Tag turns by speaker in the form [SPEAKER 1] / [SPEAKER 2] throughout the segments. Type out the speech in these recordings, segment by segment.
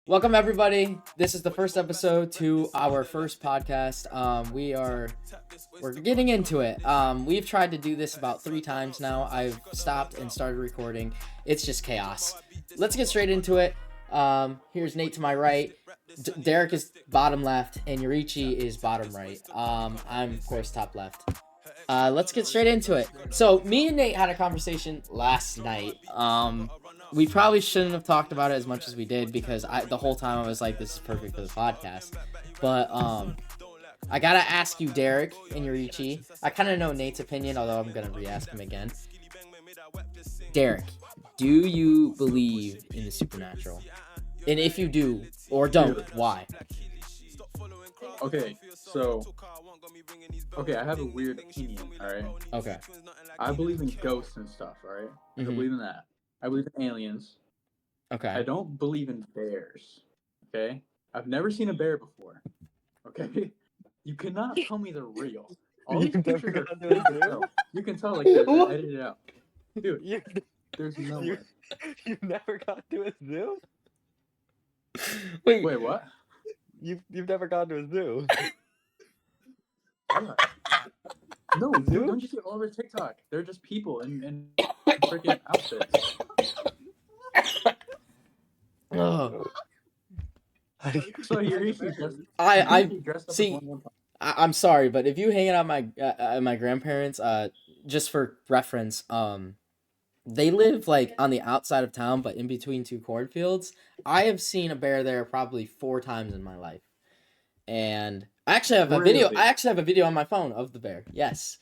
[SPEAKER 1] Welcome everybody. This is the first episode to our first podcast. We're getting into it. We've tried to do this about 3 times now. I've stopped and started recording. It's just chaos. Let's get straight into it. Here's Nate to my right. Derek is bottom left, and Yoriichi is bottom right. I'm of course top left. Let's get straight into it. So me and Nate had a conversation last night. We probably shouldn't have talked about it as much as we did because the whole time I was like, this is perfect for the podcast. But I gotta ask you, Derek and Yoriichi. I kind of know Nate's opinion, although I'm gonna re-ask him again. Derek, do you believe in the supernatural? And if you do or don't, why?
[SPEAKER 2] Okay, so I have a weird opinion. All right,
[SPEAKER 1] Okay.
[SPEAKER 2] I believe in ghosts and stuff. All right, I believe in that. I believe in aliens.
[SPEAKER 1] Okay.
[SPEAKER 2] I don't believe in bears. Okay, I've never seen a bear before. Okay, you cannot tell me they're real. All these pictures are fake as hell. You can tell like they're edited out, dude.
[SPEAKER 3] You,
[SPEAKER 2] There's no
[SPEAKER 3] you,
[SPEAKER 2] way.
[SPEAKER 3] you never gone to a zoo?
[SPEAKER 1] Wait,
[SPEAKER 2] Wait, what?
[SPEAKER 3] You've never gone to a zoo?
[SPEAKER 2] What? No, dude, don't you see all over TikTok? They're just people in freaking outfits.
[SPEAKER 1] Oh.
[SPEAKER 2] So Yoriichi just
[SPEAKER 1] I
[SPEAKER 2] dressed up
[SPEAKER 1] see.
[SPEAKER 2] as one time.
[SPEAKER 1] I'm sorry, but if you hang out at my grandparents, just for reference, they live like on the outside of town, but in between two cornfields. I have seen a bear there probably 4 times in my life, and I actually have a video.
[SPEAKER 2] Really?
[SPEAKER 1] I actually have a video on my phone of the bear. Yes.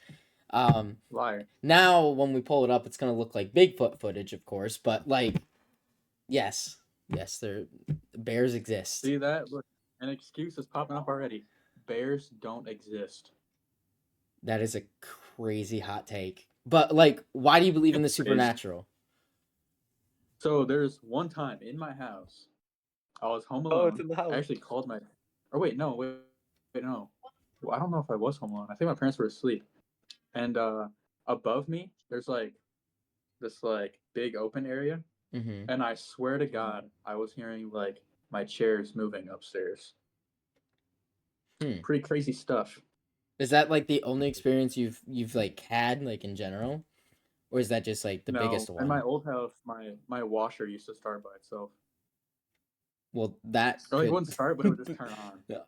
[SPEAKER 2] Liar.
[SPEAKER 1] Now when we pull it up, it's gonna look like Bigfoot footage, of course, but like, yes, bears exist.
[SPEAKER 2] See that? Look, an excuse is popping up already. Bears don't exist.
[SPEAKER 1] That is a crazy hot take. But like, why do you believe in the supernatural?
[SPEAKER 2] So there's one time in my house, I was home alone.
[SPEAKER 3] Oh, it's in the house.
[SPEAKER 2] I actually called my. Or wait, no, no. Well, I don't know if I was home alone. I think my parents were asleep. And above me, there's like this like big open area, and I swear to God, I was hearing like my chairs moving upstairs. Pretty crazy stuff.
[SPEAKER 1] Is that like the only experience you've like had like in general, or is that just like the biggest one?
[SPEAKER 2] In my old house, my washer used to start by itself.
[SPEAKER 1] Well, that
[SPEAKER 2] Or like it wouldn't start, but it would just turn on.
[SPEAKER 1] Yeah.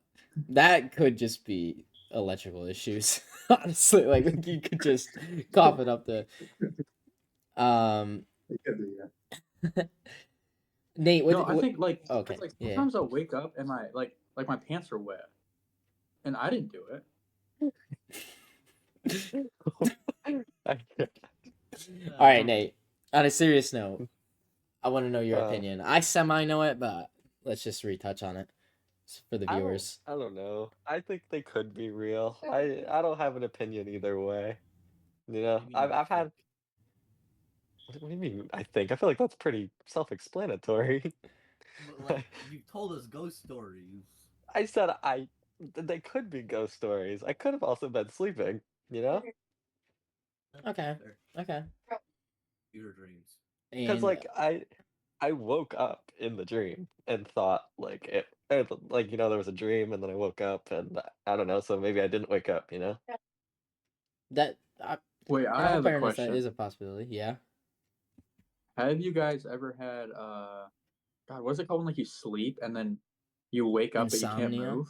[SPEAKER 1] That could just be electrical issues. Honestly, like you could just cough it up the.
[SPEAKER 2] It could be, yeah.
[SPEAKER 1] Nate, what?
[SPEAKER 2] I think like
[SPEAKER 1] okay,
[SPEAKER 2] it's like sometimes I'll wake up and my my pants are wet, and I didn't do it.
[SPEAKER 1] All right, Nate. On a serious note, I want to know your opinion. I semi know it, but let's just retouch on it for the viewers.
[SPEAKER 3] I don't know. I think they could be real. I don't have an opinion either way. You know, I've had. What do you mean? I think I feel like that's pretty self-explanatory.
[SPEAKER 4] Like you've told us ghost stories.
[SPEAKER 3] I said they could be ghost stories. I could have also been sleeping. You know.
[SPEAKER 1] Okay. Okay.
[SPEAKER 4] Your dreams.
[SPEAKER 3] Because like I woke up in the dream and thought like like you know there was a dream and then I woke up and I don't know, so maybe I didn't wake up, you know.
[SPEAKER 1] That
[SPEAKER 2] wait, I have a question.
[SPEAKER 1] That is a possibility. Yeah.
[SPEAKER 2] Have you guys ever had God, what's it called when like you sleep and then you wake up
[SPEAKER 1] Insomnia?
[SPEAKER 2] but you can't move?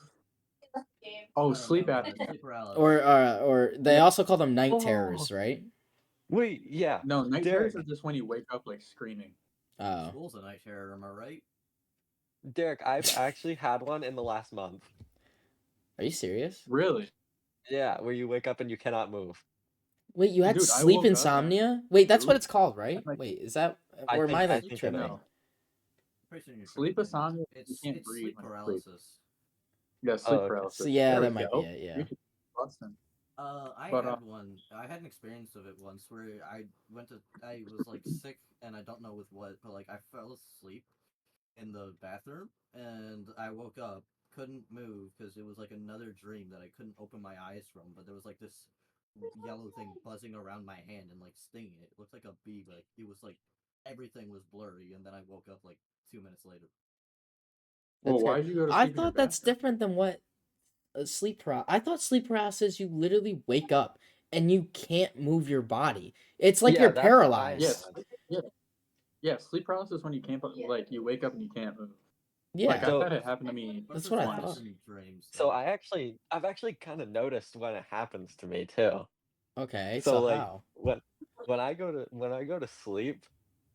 [SPEAKER 2] Oh, sleep apnea.
[SPEAKER 1] Or they also call them night terrors, right?
[SPEAKER 3] Wait, yeah.
[SPEAKER 2] No, night terrors are just when you wake up like screaming.
[SPEAKER 1] Oh.
[SPEAKER 4] School's a night terror, am I right?
[SPEAKER 3] Derek, I've actually had one in the last month.
[SPEAKER 1] Are you serious?
[SPEAKER 2] Really?
[SPEAKER 3] Yeah, where you wake up and you cannot move.
[SPEAKER 1] Wait, you had sleep insomnia? Wait, that's what it's called, right? Wait, is that or am I like tripping?
[SPEAKER 2] No. Sleep insomnia. You can't breathe.
[SPEAKER 4] Sleep paralysis.
[SPEAKER 2] Yeah, sleep paralysis.
[SPEAKER 1] So yeah, that might be it. Yeah.
[SPEAKER 4] I had one. I had an experience of it once where I was like sick and I don't know with what, but like I fell asleep in the bathroom and I woke up, couldn't move because it was like another dream that I couldn't open my eyes from, but there was like this yellow thing buzzing around my hand and like stinging it. It looked like a bee, but it was like everything was blurry, and then I woke up like 2 minutes later.
[SPEAKER 2] Well,
[SPEAKER 1] That's
[SPEAKER 2] why
[SPEAKER 1] good.
[SPEAKER 2] did you go to
[SPEAKER 1] I
[SPEAKER 2] sleep in your
[SPEAKER 1] thought that's
[SPEAKER 2] bathroom?
[SPEAKER 1] different than what sleep paralysis. I thought sleep paralysis, you literally wake up and you can't move your body. It's like you're
[SPEAKER 3] Yeah, that's what I
[SPEAKER 2] Yes.
[SPEAKER 1] paralyzed.
[SPEAKER 3] had.
[SPEAKER 2] Yeah. Sleep paralysis when you can't like you wake up and you can't move.
[SPEAKER 1] Yeah,
[SPEAKER 2] Like I've
[SPEAKER 3] So
[SPEAKER 2] had it happen to me
[SPEAKER 1] That's
[SPEAKER 4] What's
[SPEAKER 1] what I
[SPEAKER 2] once.
[SPEAKER 1] thought.
[SPEAKER 4] in dreams?
[SPEAKER 3] so I've actually kind of noticed when it happens to me too.
[SPEAKER 1] Okay,
[SPEAKER 3] So
[SPEAKER 1] so
[SPEAKER 3] like
[SPEAKER 1] how?
[SPEAKER 3] when I go to sleep,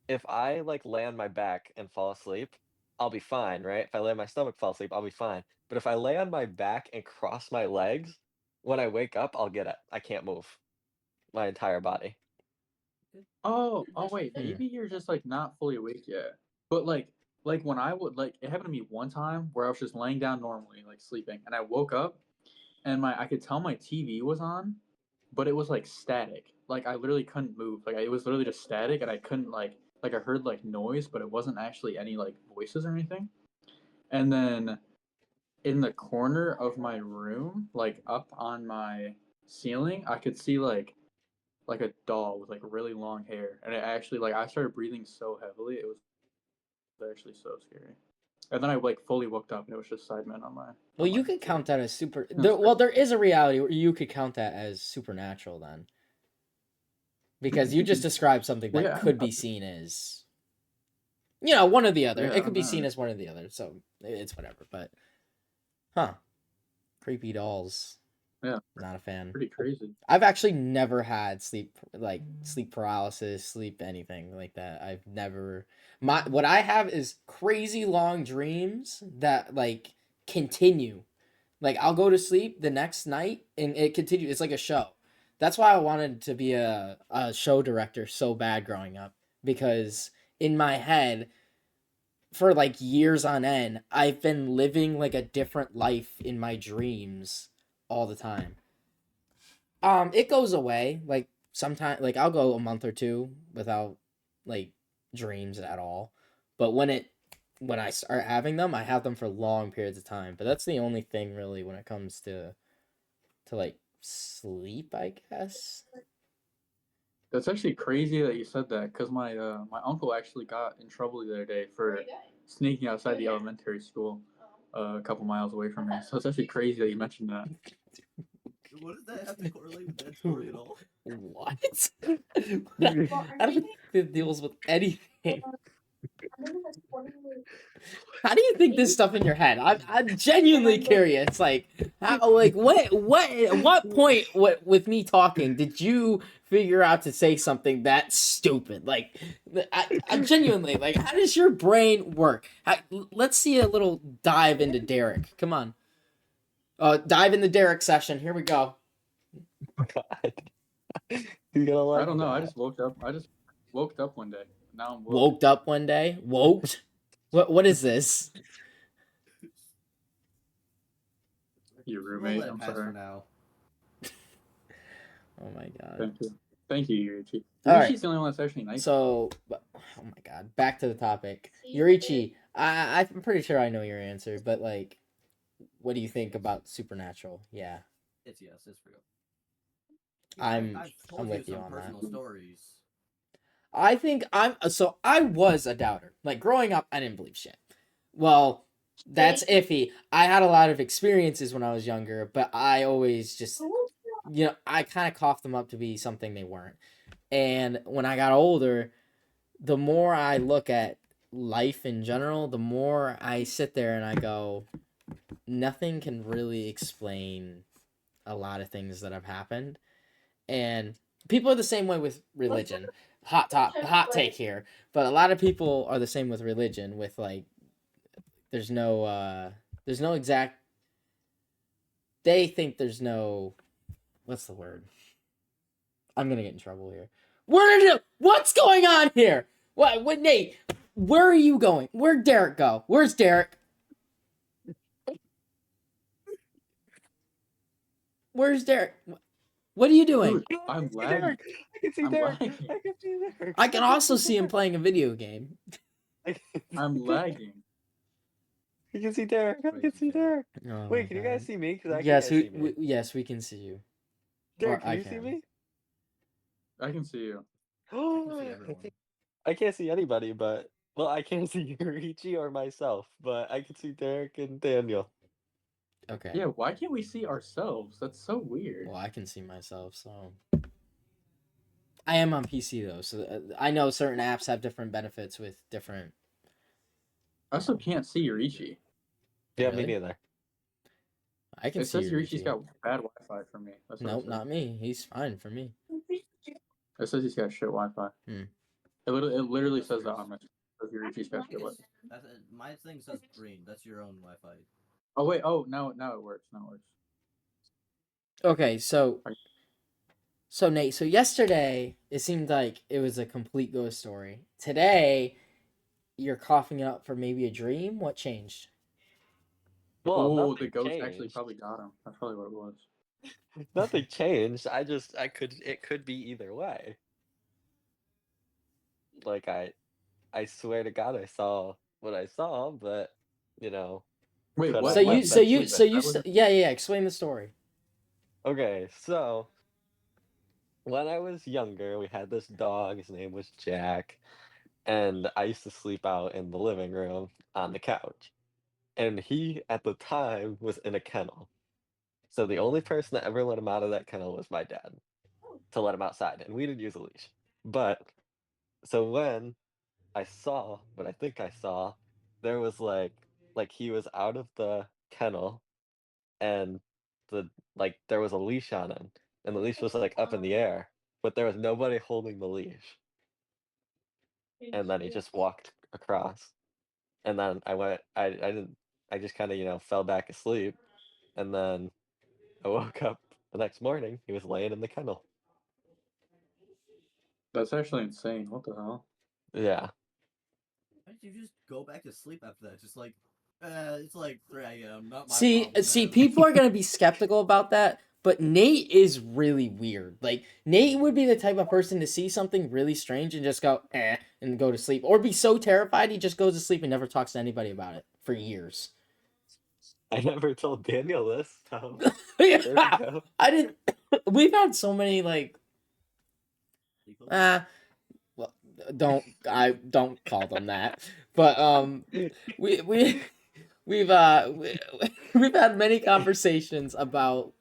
[SPEAKER 3] if I like lay on my back and fall asleep, I'll be fine, right? If I lay on my stomach, fall asleep, I'll be fine. But if I lay on my back and cross my legs, when I wake up, I'll get it. I can't move my entire body.
[SPEAKER 2] Oh, wait,
[SPEAKER 1] Hmm.
[SPEAKER 2] maybe you're just like not fully awake yet. But like when I would like it happened to me one time where I was just laying down normally, like sleeping, and I woke up and I could tell my TV was on, but it was like static. Like I literally couldn't move. Like it was literally just static, and I couldn't like I heard like noise, but it wasn't actually any like voices or anything. And then in the corner of my room, like up on my ceiling, I could see like a doll with like really long hair, and it actually like I started breathing so heavily, it was actually so scary. And then I like fully woke up, and it was just Sidemen on my.
[SPEAKER 1] Well,
[SPEAKER 2] On my
[SPEAKER 1] you could count
[SPEAKER 2] ceiling.
[SPEAKER 1] that as super.
[SPEAKER 2] That's
[SPEAKER 1] Well, there
[SPEAKER 2] crazy.
[SPEAKER 1] is a reality where you could count that as supernatural then, because you just described something
[SPEAKER 2] Well,
[SPEAKER 1] that
[SPEAKER 2] yeah,
[SPEAKER 1] could be seen as, one or the other.
[SPEAKER 2] yeah, I
[SPEAKER 1] It could
[SPEAKER 2] don't
[SPEAKER 1] be seen
[SPEAKER 2] know.
[SPEAKER 1] as one or the other. So it's whatever. But, huh? Creepy dolls.
[SPEAKER 2] Yeah,
[SPEAKER 1] Not a fan.
[SPEAKER 2] pretty crazy.
[SPEAKER 1] I've actually never had sleep paralysis, sleep anything like that. I've never what I have is crazy long dreams that like continue. Like I'll go to sleep the next night and it continues. It's like a show. That's why I wanted to be a show director so bad growing up, because in my head for like years on end, I've been living like a different life in my dreams all the time. It goes away. Like sometimes, like I'll go a month or two without like dreams at all. But when I start having them, I have them for long periods of time. But that's the only thing really when it comes to like sleep, I guess.
[SPEAKER 2] That's actually crazy that you said that, because my uncle actually got in trouble the other day for sneaking outside the elementary school, a couple miles away from me. So it's actually crazy that you mentioned that.
[SPEAKER 4] What does that have to correlate with that story at all?
[SPEAKER 1] What? I don't think it deals with anything. How do you think this stuff in your head? I'm genuinely curious. Like how, like what at what point with me talking did you figure out to say something that stupid? Like I genuinely like how does your brain work? Let's see a little dive into Derek. Come on. Dive in the Derek session. Here we go.
[SPEAKER 3] God. He's gonna
[SPEAKER 2] I
[SPEAKER 3] like
[SPEAKER 2] don't know. I
[SPEAKER 3] that.
[SPEAKER 2] just woke up. I just woke up one day. Now I'm woke.
[SPEAKER 1] Woke up one day. Woked. What is this?
[SPEAKER 2] Your
[SPEAKER 4] We'll
[SPEAKER 2] roommate.
[SPEAKER 4] let it
[SPEAKER 2] I'm
[SPEAKER 4] pass for
[SPEAKER 2] sorry.
[SPEAKER 4] now.
[SPEAKER 1] Oh my god.
[SPEAKER 2] Thank you. Thank you, Yoriichi.
[SPEAKER 1] All right.
[SPEAKER 2] Yoriichi's the only one that's actually nice.
[SPEAKER 1] So, oh my god, back to the topic. Yoriichi, I'm pretty sure I know your answer, but like, what do you think about Supernatural? Yeah,
[SPEAKER 4] It's yes, it's real.
[SPEAKER 1] I'm
[SPEAKER 4] I've told
[SPEAKER 1] with you
[SPEAKER 4] some
[SPEAKER 1] on that.
[SPEAKER 4] personal stories.
[SPEAKER 1] I think I was a doubter. Like growing up, I didn't believe shit. Well, that's iffy. I had a lot of experiences when I was younger, but I always just I kind of coughed them up to be something they weren't. And when I got older, the more I look at life in general, the more I sit there and I go, nothing can really explain a lot of things that have happened. And people are the same way with religion. Hot take here, but a lot of people are the same with religion. With like, there's no exact. They think there's no, what's the word? I'm gonna get in trouble here. What's going on here? What, Nate? Where are you going? Where'd Derek go? Where's Derek? Where's Derek? What are you doing?
[SPEAKER 2] Dude,
[SPEAKER 3] I
[SPEAKER 2] I'm
[SPEAKER 3] can see
[SPEAKER 2] lagging.
[SPEAKER 3] Derek. I can see
[SPEAKER 2] I'm
[SPEAKER 3] Derek.
[SPEAKER 2] lagging.
[SPEAKER 3] I can see Derek.
[SPEAKER 1] I can also see him playing a video game.
[SPEAKER 2] I'm lagging.
[SPEAKER 3] I can see Derek. I can
[SPEAKER 4] Crazy
[SPEAKER 3] see
[SPEAKER 4] chat.
[SPEAKER 3] Derek.
[SPEAKER 1] Oh
[SPEAKER 3] Wait,
[SPEAKER 1] my
[SPEAKER 3] can you guys
[SPEAKER 1] God.
[SPEAKER 3] see me? Because I
[SPEAKER 1] Yes,
[SPEAKER 3] can't see me.
[SPEAKER 1] yes, we can see you.
[SPEAKER 3] Derek,
[SPEAKER 1] Or
[SPEAKER 3] can
[SPEAKER 1] I
[SPEAKER 3] you see
[SPEAKER 1] can.
[SPEAKER 3] me?
[SPEAKER 2] I can see you.
[SPEAKER 4] I can see everyone.
[SPEAKER 3] I can't see anybody, but Well, I can't see Yoriichi or myself, but I can see Derek and Daniel.
[SPEAKER 1] Okay.
[SPEAKER 2] Yeah, why can't we see ourselves? That's so weird.
[SPEAKER 1] Well, I can see myself, so I am on PC though, so I know certain apps have different benefits with different.
[SPEAKER 2] I also can't see Yoriichi.
[SPEAKER 3] Yeah,
[SPEAKER 1] Really?
[SPEAKER 3] me neither.
[SPEAKER 1] I can
[SPEAKER 2] It
[SPEAKER 1] see
[SPEAKER 2] says Yoriichi's
[SPEAKER 1] Yoriichi.
[SPEAKER 2] got bad Wi-Fi for me. That's what it
[SPEAKER 1] Nope,
[SPEAKER 2] says.
[SPEAKER 1] not me. He's fine for me.
[SPEAKER 2] It says he's got shit Wi-Fi.
[SPEAKER 1] Hmm.
[SPEAKER 2] It literally says that on my. It says Yoriichi's got shit Wi-Fi.
[SPEAKER 4] My thing says green. That's your own Wi-Fi.
[SPEAKER 2] Oh wait, oh now it works. Now it works.
[SPEAKER 1] Okay, so Nate, so yesterday it seemed like it was a complete ghost story. Today, you're coughing it up for maybe a dream. What changed?
[SPEAKER 3] Well,
[SPEAKER 2] Oh, the
[SPEAKER 3] nothing
[SPEAKER 2] ghost
[SPEAKER 3] changed.
[SPEAKER 2] actually probably got him. That's probably what it was.
[SPEAKER 3] Nothing changed. It could be either way. Like I swear to God, I saw what I saw, but you know,
[SPEAKER 2] Wait,
[SPEAKER 3] could
[SPEAKER 2] what?
[SPEAKER 3] I
[SPEAKER 1] So
[SPEAKER 3] have
[SPEAKER 1] you,
[SPEAKER 3] been
[SPEAKER 1] so you,
[SPEAKER 3] sleeping?
[SPEAKER 1] so you,
[SPEAKER 2] That was-
[SPEAKER 1] yeah. Explain the story.
[SPEAKER 3] Okay, so when I was younger, we had this dog. His name was Jack, and I used to sleep out in the living room on the couch. And he, at the time, was in a kennel. So the only person that ever let him out of that kennel was my dad to let him outside, and we didn't use a leash. But so when I saw what I think I saw, there was like he was out of the kennel and there was a leash on him, and the leash was like up in the air, but there was nobody holding the leash. And then he just walked across. And then I just kind of, fell back asleep, and then I woke up the next morning, he was laying in the kennel.
[SPEAKER 2] That's actually insane. What the hell?
[SPEAKER 3] Yeah.
[SPEAKER 4] Why did you just go back to sleep after that? Just like, it's like 3 a.m. Not my
[SPEAKER 1] See,
[SPEAKER 4] problem, man.
[SPEAKER 1] people are gonna be skeptical about that, but Nate is really weird. Like Nate would be the type of person to see something really strange and just go and go to sleep, or be so terrified he just goes to sleep and never talks to anybody about it for years.
[SPEAKER 3] I never told Daniel this, so there we
[SPEAKER 1] Yeah,
[SPEAKER 3] go.
[SPEAKER 1] I didn't. We've had so many like well, don't call them that, but we we've we've had many conversations about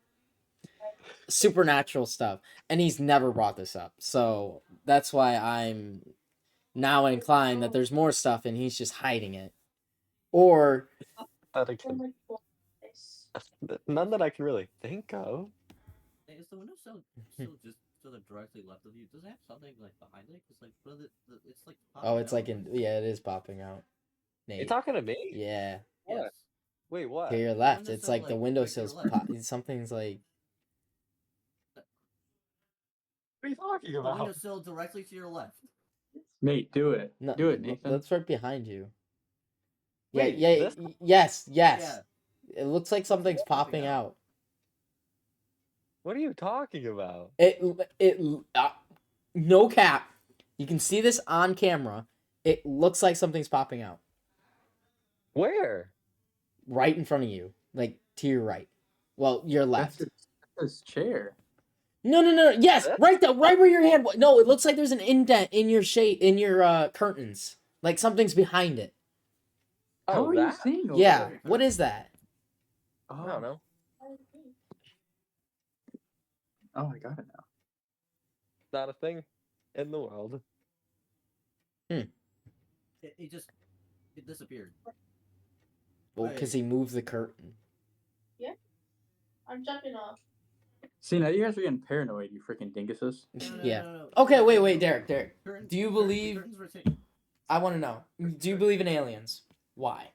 [SPEAKER 1] supernatural stuff, and he's never brought this up. So that's why I'm now inclined that there's more stuff and he's just hiding it. Or
[SPEAKER 3] That I can, none that I can really think of.
[SPEAKER 4] Hey, is the window still just to the directly left of you? Does it have something like behind it? Cause like, it's like.
[SPEAKER 1] oh, it's like
[SPEAKER 4] popping out.
[SPEAKER 1] yeah, it is popping out.
[SPEAKER 3] You
[SPEAKER 1] Nate.
[SPEAKER 3] talking to me?
[SPEAKER 1] Yeah.
[SPEAKER 4] Yes.
[SPEAKER 3] Wait, what?
[SPEAKER 1] To your
[SPEAKER 4] The
[SPEAKER 1] left. It's
[SPEAKER 4] windowsill,
[SPEAKER 1] like the
[SPEAKER 4] like,
[SPEAKER 1] windowsill's
[SPEAKER 4] right to your left.
[SPEAKER 1] something's like
[SPEAKER 3] What are you talking
[SPEAKER 4] The
[SPEAKER 3] about?
[SPEAKER 4] windowsill directly to your left.
[SPEAKER 2] Nate, do it.
[SPEAKER 1] no,
[SPEAKER 2] Do it, Nathan.
[SPEAKER 1] that's right behind you.
[SPEAKER 3] Wait,
[SPEAKER 1] yeah,
[SPEAKER 3] this?
[SPEAKER 1] yes.
[SPEAKER 4] Yeah.
[SPEAKER 1] It looks like something's popping out.
[SPEAKER 3] What are you talking about?
[SPEAKER 1] It no cap. You can see this on camera. It looks like something's popping out
[SPEAKER 3] Where?
[SPEAKER 1] right in front of you, like to your right. Well, your left.
[SPEAKER 2] That's his chair.
[SPEAKER 1] No. Yes,
[SPEAKER 3] This?
[SPEAKER 1] right where your hand. No, it looks like there's an indent in your curtains. Like something's behind it.
[SPEAKER 2] How
[SPEAKER 3] Oh,
[SPEAKER 2] are you
[SPEAKER 3] that?
[SPEAKER 2] seeing over
[SPEAKER 1] Yeah.
[SPEAKER 2] there?
[SPEAKER 1] What is that?
[SPEAKER 2] Oh,
[SPEAKER 3] I don't know.
[SPEAKER 2] Oh, I got it now.
[SPEAKER 3] Not a thing in the world.
[SPEAKER 4] It disappeared.
[SPEAKER 1] Well, because he moved the curtain.
[SPEAKER 5] I'm jumping off.
[SPEAKER 2] See, now you guys are getting paranoid, you freaking dinguses.
[SPEAKER 1] Yeah.
[SPEAKER 4] No.
[SPEAKER 1] Okay, wait, Derek.
[SPEAKER 4] Curtains-
[SPEAKER 1] Do you
[SPEAKER 4] the
[SPEAKER 1] believe?
[SPEAKER 4] curtains were taken.
[SPEAKER 1] I want to know. Do you believe in aliens? Why?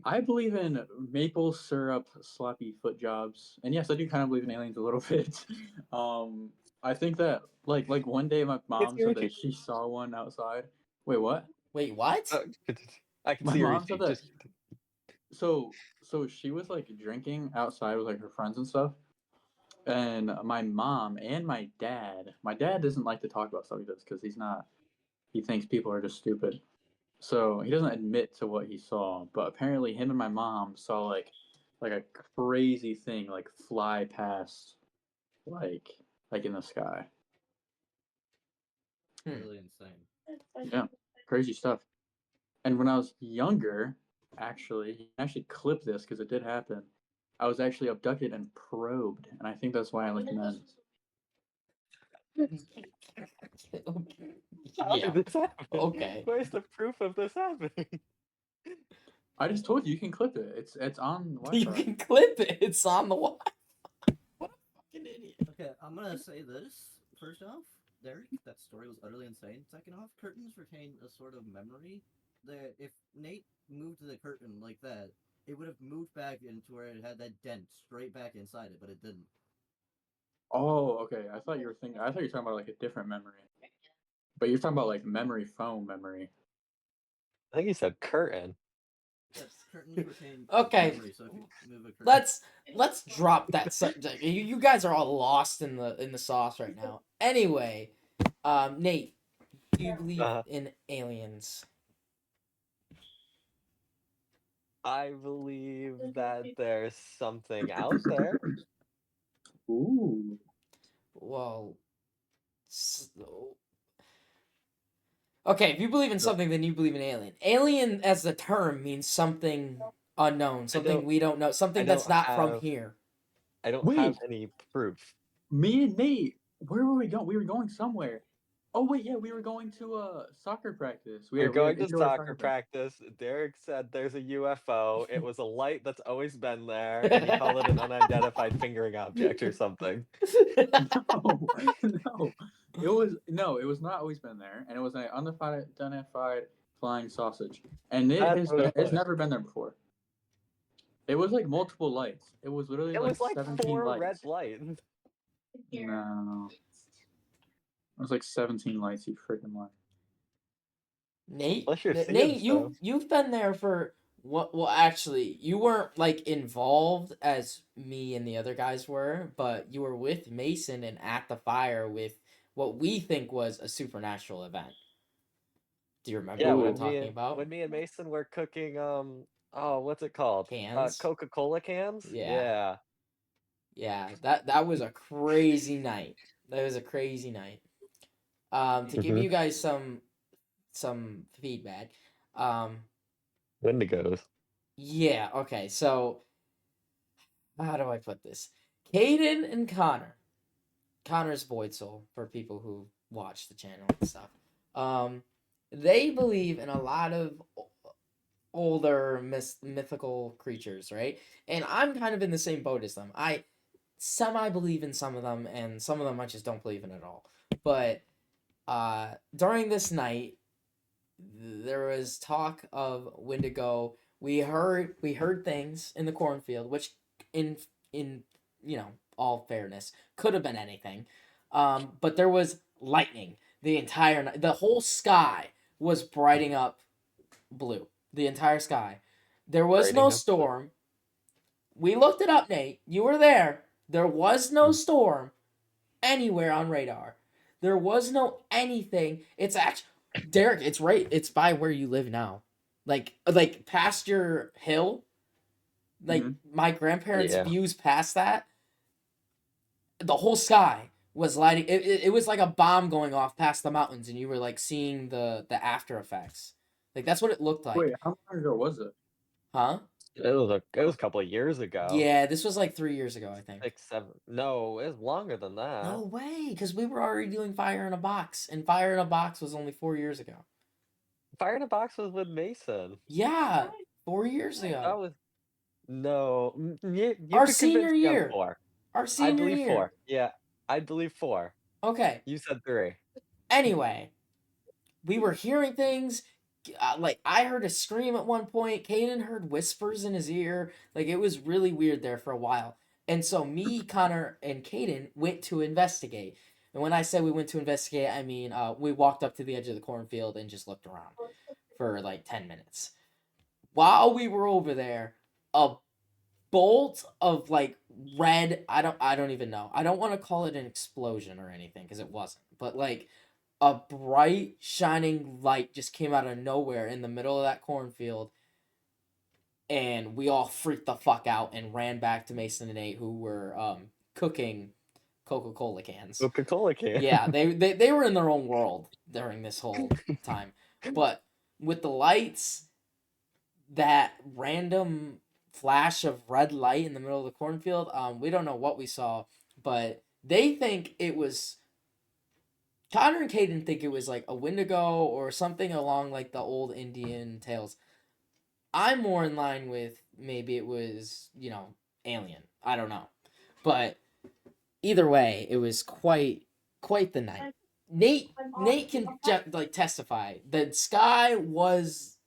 [SPEAKER 2] I believe in maple syrup sloppy foot jobs, and yes, I do kind of believe in aliens a little bit. I think that like one day my mom said that she saw one outside. Wait, what?
[SPEAKER 1] Wait, what?
[SPEAKER 3] I can
[SPEAKER 2] My
[SPEAKER 3] see your
[SPEAKER 2] mom said that.
[SPEAKER 3] just
[SPEAKER 2] So she was like drinking outside with like her friends and stuff, and my mom and my dad. My dad doesn't like to talk about stuff like this because he thinks people are just stupid. So he doesn't admit to what he saw, but apparently him and my mom saw like a crazy thing like fly past like in the sky.
[SPEAKER 4] Really insane.
[SPEAKER 2] Yeah, crazy stuff. And when I was younger, actually, you can actually clip this because it did happen. I was actually abducted and probed, and I think that's why I like men.
[SPEAKER 3] How
[SPEAKER 1] Yeah.
[SPEAKER 3] did this happen?
[SPEAKER 1] Okay.
[SPEAKER 3] Where's the proof of this happening?
[SPEAKER 2] I just told you can clip it. It's on
[SPEAKER 1] You
[SPEAKER 2] Wi-Fi.
[SPEAKER 1] can clip it. It's on the wall. What a fucking idiot.
[SPEAKER 4] Okay, I'm gonna say this. First off, Derek, that story was utterly insane. Second off, curtains retain a sort of memory that if Nate moved the curtain like that, it would have moved back into where it had that dent straight back inside it, but it didn't.
[SPEAKER 2] Oh, okay. I thought you were talking about like a different memory. But you're talking about like memory foam memory.
[SPEAKER 3] I think he said curtain.
[SPEAKER 4] Yes, curtains retain
[SPEAKER 1] Okay.
[SPEAKER 4] memory, so if you move a curtain.
[SPEAKER 1] Let's drop that subject. You guys are all lost in the sauce right now. Anyway, Nate, do you believe in aliens?
[SPEAKER 3] I believe that there's something out there.
[SPEAKER 2] Ooh.
[SPEAKER 1] Well, okay, if you believe in something, then you believe in alien. Alien as the term means something unknown, something we don't know, something that's not from here.
[SPEAKER 3] I don't have any proof.
[SPEAKER 2] Me and Nate, where were we going? We were going somewhere. Oh wait, yeah, we were going to soccer practice.
[SPEAKER 3] We're going to soccer practice. Derek said there's a UFO. It was a light that's always been there, and he called it an unidentified fingering object or something.
[SPEAKER 2] No. It was not always been there, and it was an unidentified flying sausage, and it's never been there before. It was like multiple lights. It was literally
[SPEAKER 3] like
[SPEAKER 2] 17
[SPEAKER 3] 4
[SPEAKER 2] lights.
[SPEAKER 3] red lights.
[SPEAKER 2] No. It was like 17 lights, you freaking lie.
[SPEAKER 1] Nate, you've been there for what? Well, actually, you weren't like involved as me and the other guys were, but you were with Mason and at the fire with what we think was a supernatural event. Do you remember what I'm talking about?
[SPEAKER 3] When me and Mason were cooking, what's it called?
[SPEAKER 1] Cans.
[SPEAKER 3] Coca-Cola cans.
[SPEAKER 1] Yeah. That was a crazy night. To give you guys some feedback.
[SPEAKER 3] Wendigos.
[SPEAKER 1] Yeah, okay, so how do I put this? Caden and Connor. Connor's Void Soul, for people who watch the channel and stuff. They believe in a lot of older mythical creatures, right? And I'm kind of in the same boat as them. I semi-believe in some of them, and some of them I just don't believe in at all. But during this night, there was talk of Wendigo. We heard things in the cornfield, which in all fairness could have been anything. But there was lightning the entire night. The whole sky was brightening up blue. The entire sky. There was no storm. We looked it up, Nate. You were there. There was no storm anywhere on radar. There was no anything. It's actually Derek, it's right. It's by where you live now, like past your hill. Like my grandparents' views past that. The whole sky was lighting. It was like a bomb going off past the mountains, and you were like seeing the after effects. Like that's what it looked like.
[SPEAKER 2] Wait, how long ago was it?
[SPEAKER 1] Huh?
[SPEAKER 3] It was a couple of years ago.
[SPEAKER 1] Yeah, this was like 3 years ago, I think.
[SPEAKER 3] 6, 7. No, it was longer than that.
[SPEAKER 1] No way, because we were already doing Fire in a Box, and Fire in a Box was only 4 years ago.
[SPEAKER 3] Fire in a Box was with Mason.
[SPEAKER 1] Yeah, 4 years ago.
[SPEAKER 3] That was no. You
[SPEAKER 1] our senior year.
[SPEAKER 3] 4.
[SPEAKER 1] Our senior year.
[SPEAKER 3] I believe 4. Yeah, I believe 4.
[SPEAKER 1] Okay.
[SPEAKER 3] You said 3.
[SPEAKER 1] Anyway, we were hearing things. Like I heard a scream at one point. Kaden heard whispers in his ear. Like it was really weird there for a while. And so me, Connor, and Kaden went to investigate. And when I say we went to investigate, I mean we walked up to the edge of the cornfield and just looked around for like 10 minutes. While we were over there, a bolt of like red. I don't even know. I don't want to call it an explosion or anything because it wasn't. But like. A bright, shining light just came out of nowhere in the middle of that cornfield. And we all freaked the fuck out and ran back to Mason and Nate, who were cooking Coca-Cola cans.
[SPEAKER 3] Coca-Cola cans?
[SPEAKER 1] Yeah, they were in their own world during this whole time. But with the lights, that random flash of red light in the middle of the cornfield, we don't know what we saw, but they think it was. Connor and Caden think it was like a Wendigo or something along like the old Indian tales. I'm more in line with maybe it was, alien. I don't know. But either way, it was quite the night. Nate can testify. The sky was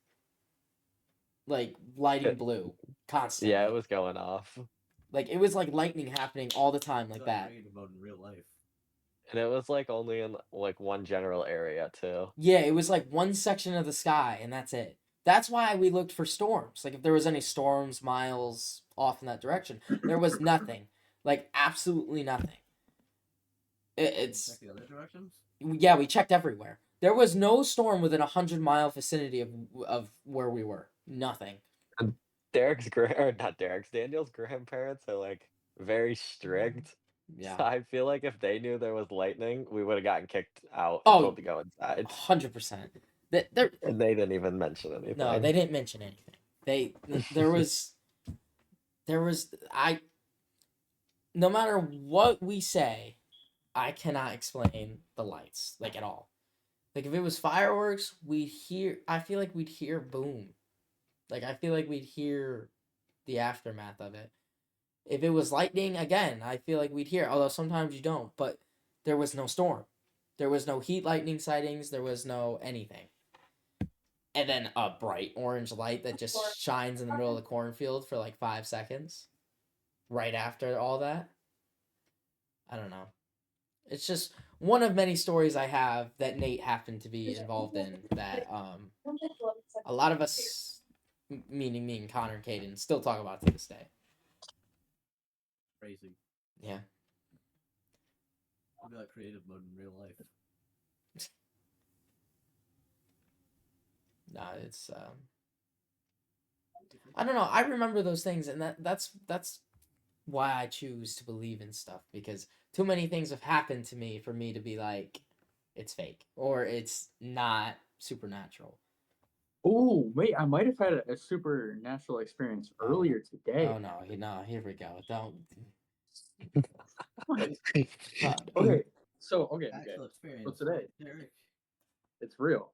[SPEAKER 1] like lighting blue constantly.
[SPEAKER 3] Yeah, it was going off.
[SPEAKER 1] Like it was like lightning happening all the time like that.
[SPEAKER 4] Creative mode in real life.
[SPEAKER 3] And it was like only in like one general area too.
[SPEAKER 1] Yeah, it was like one section of the sky and that's it. That's why we looked for storms. Like if there was any storms miles off in that direction, there was nothing. Like absolutely nothing. It's
[SPEAKER 4] Check the other directions.
[SPEAKER 1] Yeah, we checked everywhere. There was no storm within 100-mile vicinity of where we were. Nothing.
[SPEAKER 3] And Daniel's grandparents are like very strict.
[SPEAKER 1] Yeah.
[SPEAKER 3] So I feel like if they knew there was lightning, we would have gotten kicked out and told to go inside.
[SPEAKER 1] 100%.
[SPEAKER 3] And they didn't even mention anything.
[SPEAKER 1] No, they didn't mention anything. There was no matter what we say, I cannot explain the lights like at all. Like if it was fireworks, I feel like we'd hear boom. Like I feel like we'd hear the aftermath of it. If it was lightning, again, I feel like we'd hear, although sometimes you don't, but there was no storm. There was no heat lightning sightings, there was no anything. And then a bright orange light that just shines in the middle of the cornfield for like 5 seconds. Right after all that. I don't know. It's just one of many stories I have that Nate happened to be involved in that a lot of us, meaning me and Connor and Caden, still talk about to this day.
[SPEAKER 4] Crazy.
[SPEAKER 1] Yeah.
[SPEAKER 4] What about creative mode in real life?
[SPEAKER 1] No, it's I don't know. I remember those things, and that's why I choose to believe in stuff, because too many things have happened to me for me to be like, it's fake or it's not supernatural.
[SPEAKER 2] Oh, wait, I might have had a supernatural experience earlier today.
[SPEAKER 1] Oh, no, here we go. Don't.
[SPEAKER 2] Okay, so,
[SPEAKER 4] Actual experience.
[SPEAKER 2] So today,
[SPEAKER 4] Derek.
[SPEAKER 2] it's real.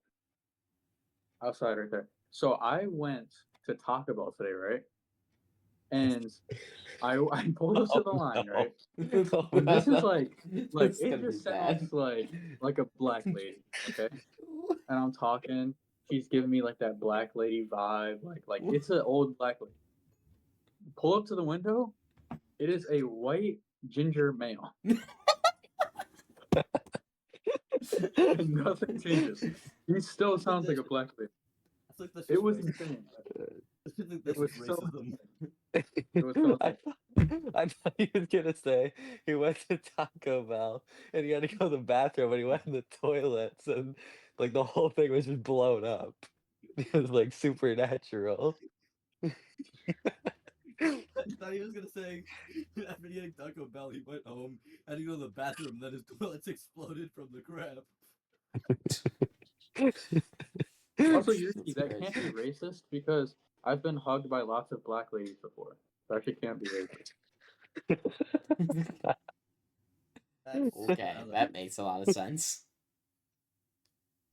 [SPEAKER 2] Outside right there. So I went to Taco Bell today, right? And I pulled up to the line, right? And this is like it just sounds like a black lady, okay? And I'm talking, she's giving me like that black lady vibe, like it's an old black lady. Pull up to the window, it is a white ginger male. And nothing changes. He still sounds like a black lady. It was insane. It was so
[SPEAKER 4] racism.
[SPEAKER 2] It was so
[SPEAKER 3] I thought he was gonna say he went to Taco Bell and he had to go to the bathroom and he went in the toilets and like the whole thing was just blown up. It was like supernatural.
[SPEAKER 4] I thought he was gonna say after eating Taco Bell, he went home, had to go to the bathroom, then his toilets exploded from the crap.
[SPEAKER 2] Also, Yoriichi, that can't be racist because I've been hugged by lots of black ladies before. So actually can't be racist.
[SPEAKER 1] Okay, that makes a lot of sense.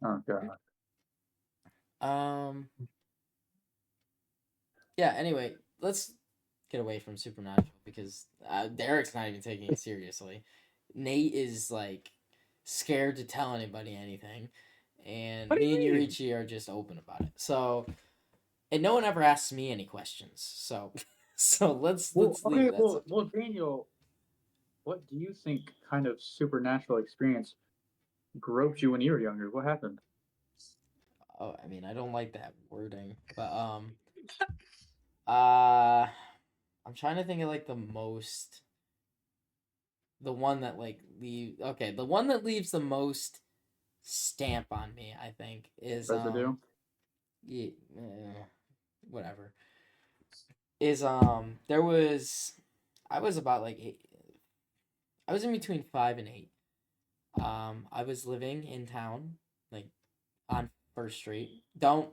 [SPEAKER 2] Oh god.
[SPEAKER 1] Yeah, anyway, let's get away from supernatural because Derek's not even taking it seriously. Nate is like scared to tell anybody anything, and me and Yoriichi are just open about it. So, and no one ever asks me any questions. So let's leave that.
[SPEAKER 2] Well, Daniel, what do you think kind of supernatural experience groped you when you were younger? What happened?
[SPEAKER 1] Oh, I mean, I don't like that wording, but I'm trying to think of like the one that like the one that leaves the most stamp on me, I think, is
[SPEAKER 2] Residue?
[SPEAKER 1] Yeah, whatever. Is there was I was about like 8, I was in between 5 and 8. I was living in town, like on First Street. Don't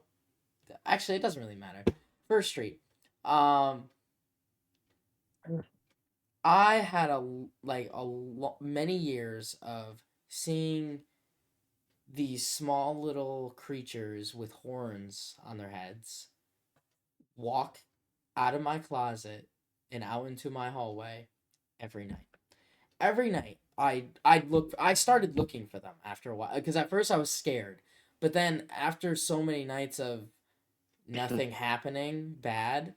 [SPEAKER 1] Actually, it doesn't really matter. First Street. Um, I had many years of seeing these small little creatures with horns on their heads walk out of my closet and out into my hallway every night. Every night, I started looking for them after a while because at first I was scared, but then after so many nights of nothing happening bad,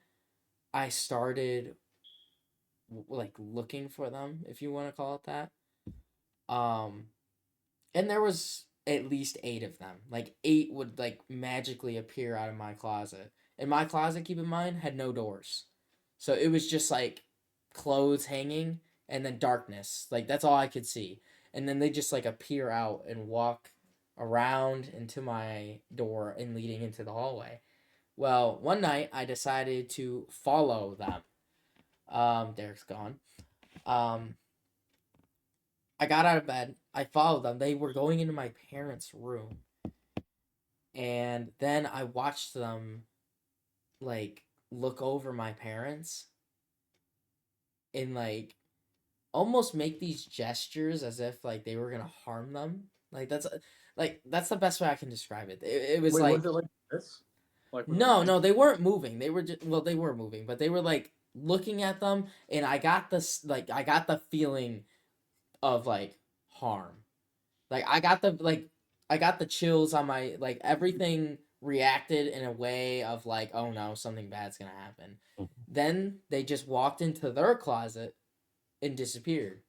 [SPEAKER 1] I started like looking for them, if you want to call it that. Um, and there was at least 8 of them. Like 8 would like magically appear out of my closet. And my closet, keep in mind, had no doors. So it was just like clothes hanging and then darkness. Like that's all I could see. And then they just like appear out and walk around into my door and leading into the hallway. Well, one night I decided to follow them. Derek's gone. I got out of bed. I followed them. They were going into my parents' room. And then I watched them like look over my parents and like almost make these gestures as if like they were gonna harm them. That's the best way I can describe it. It was
[SPEAKER 2] Wait,
[SPEAKER 1] like
[SPEAKER 2] was it like this? Like
[SPEAKER 1] no, they weren't moving. They were they were moving, but they were like looking at them, and I got the feeling of like harm. Like I got the chills on my like everything reacted in a way of like, oh no, something bad's gonna happen. Then they just walked into their closet and disappeared.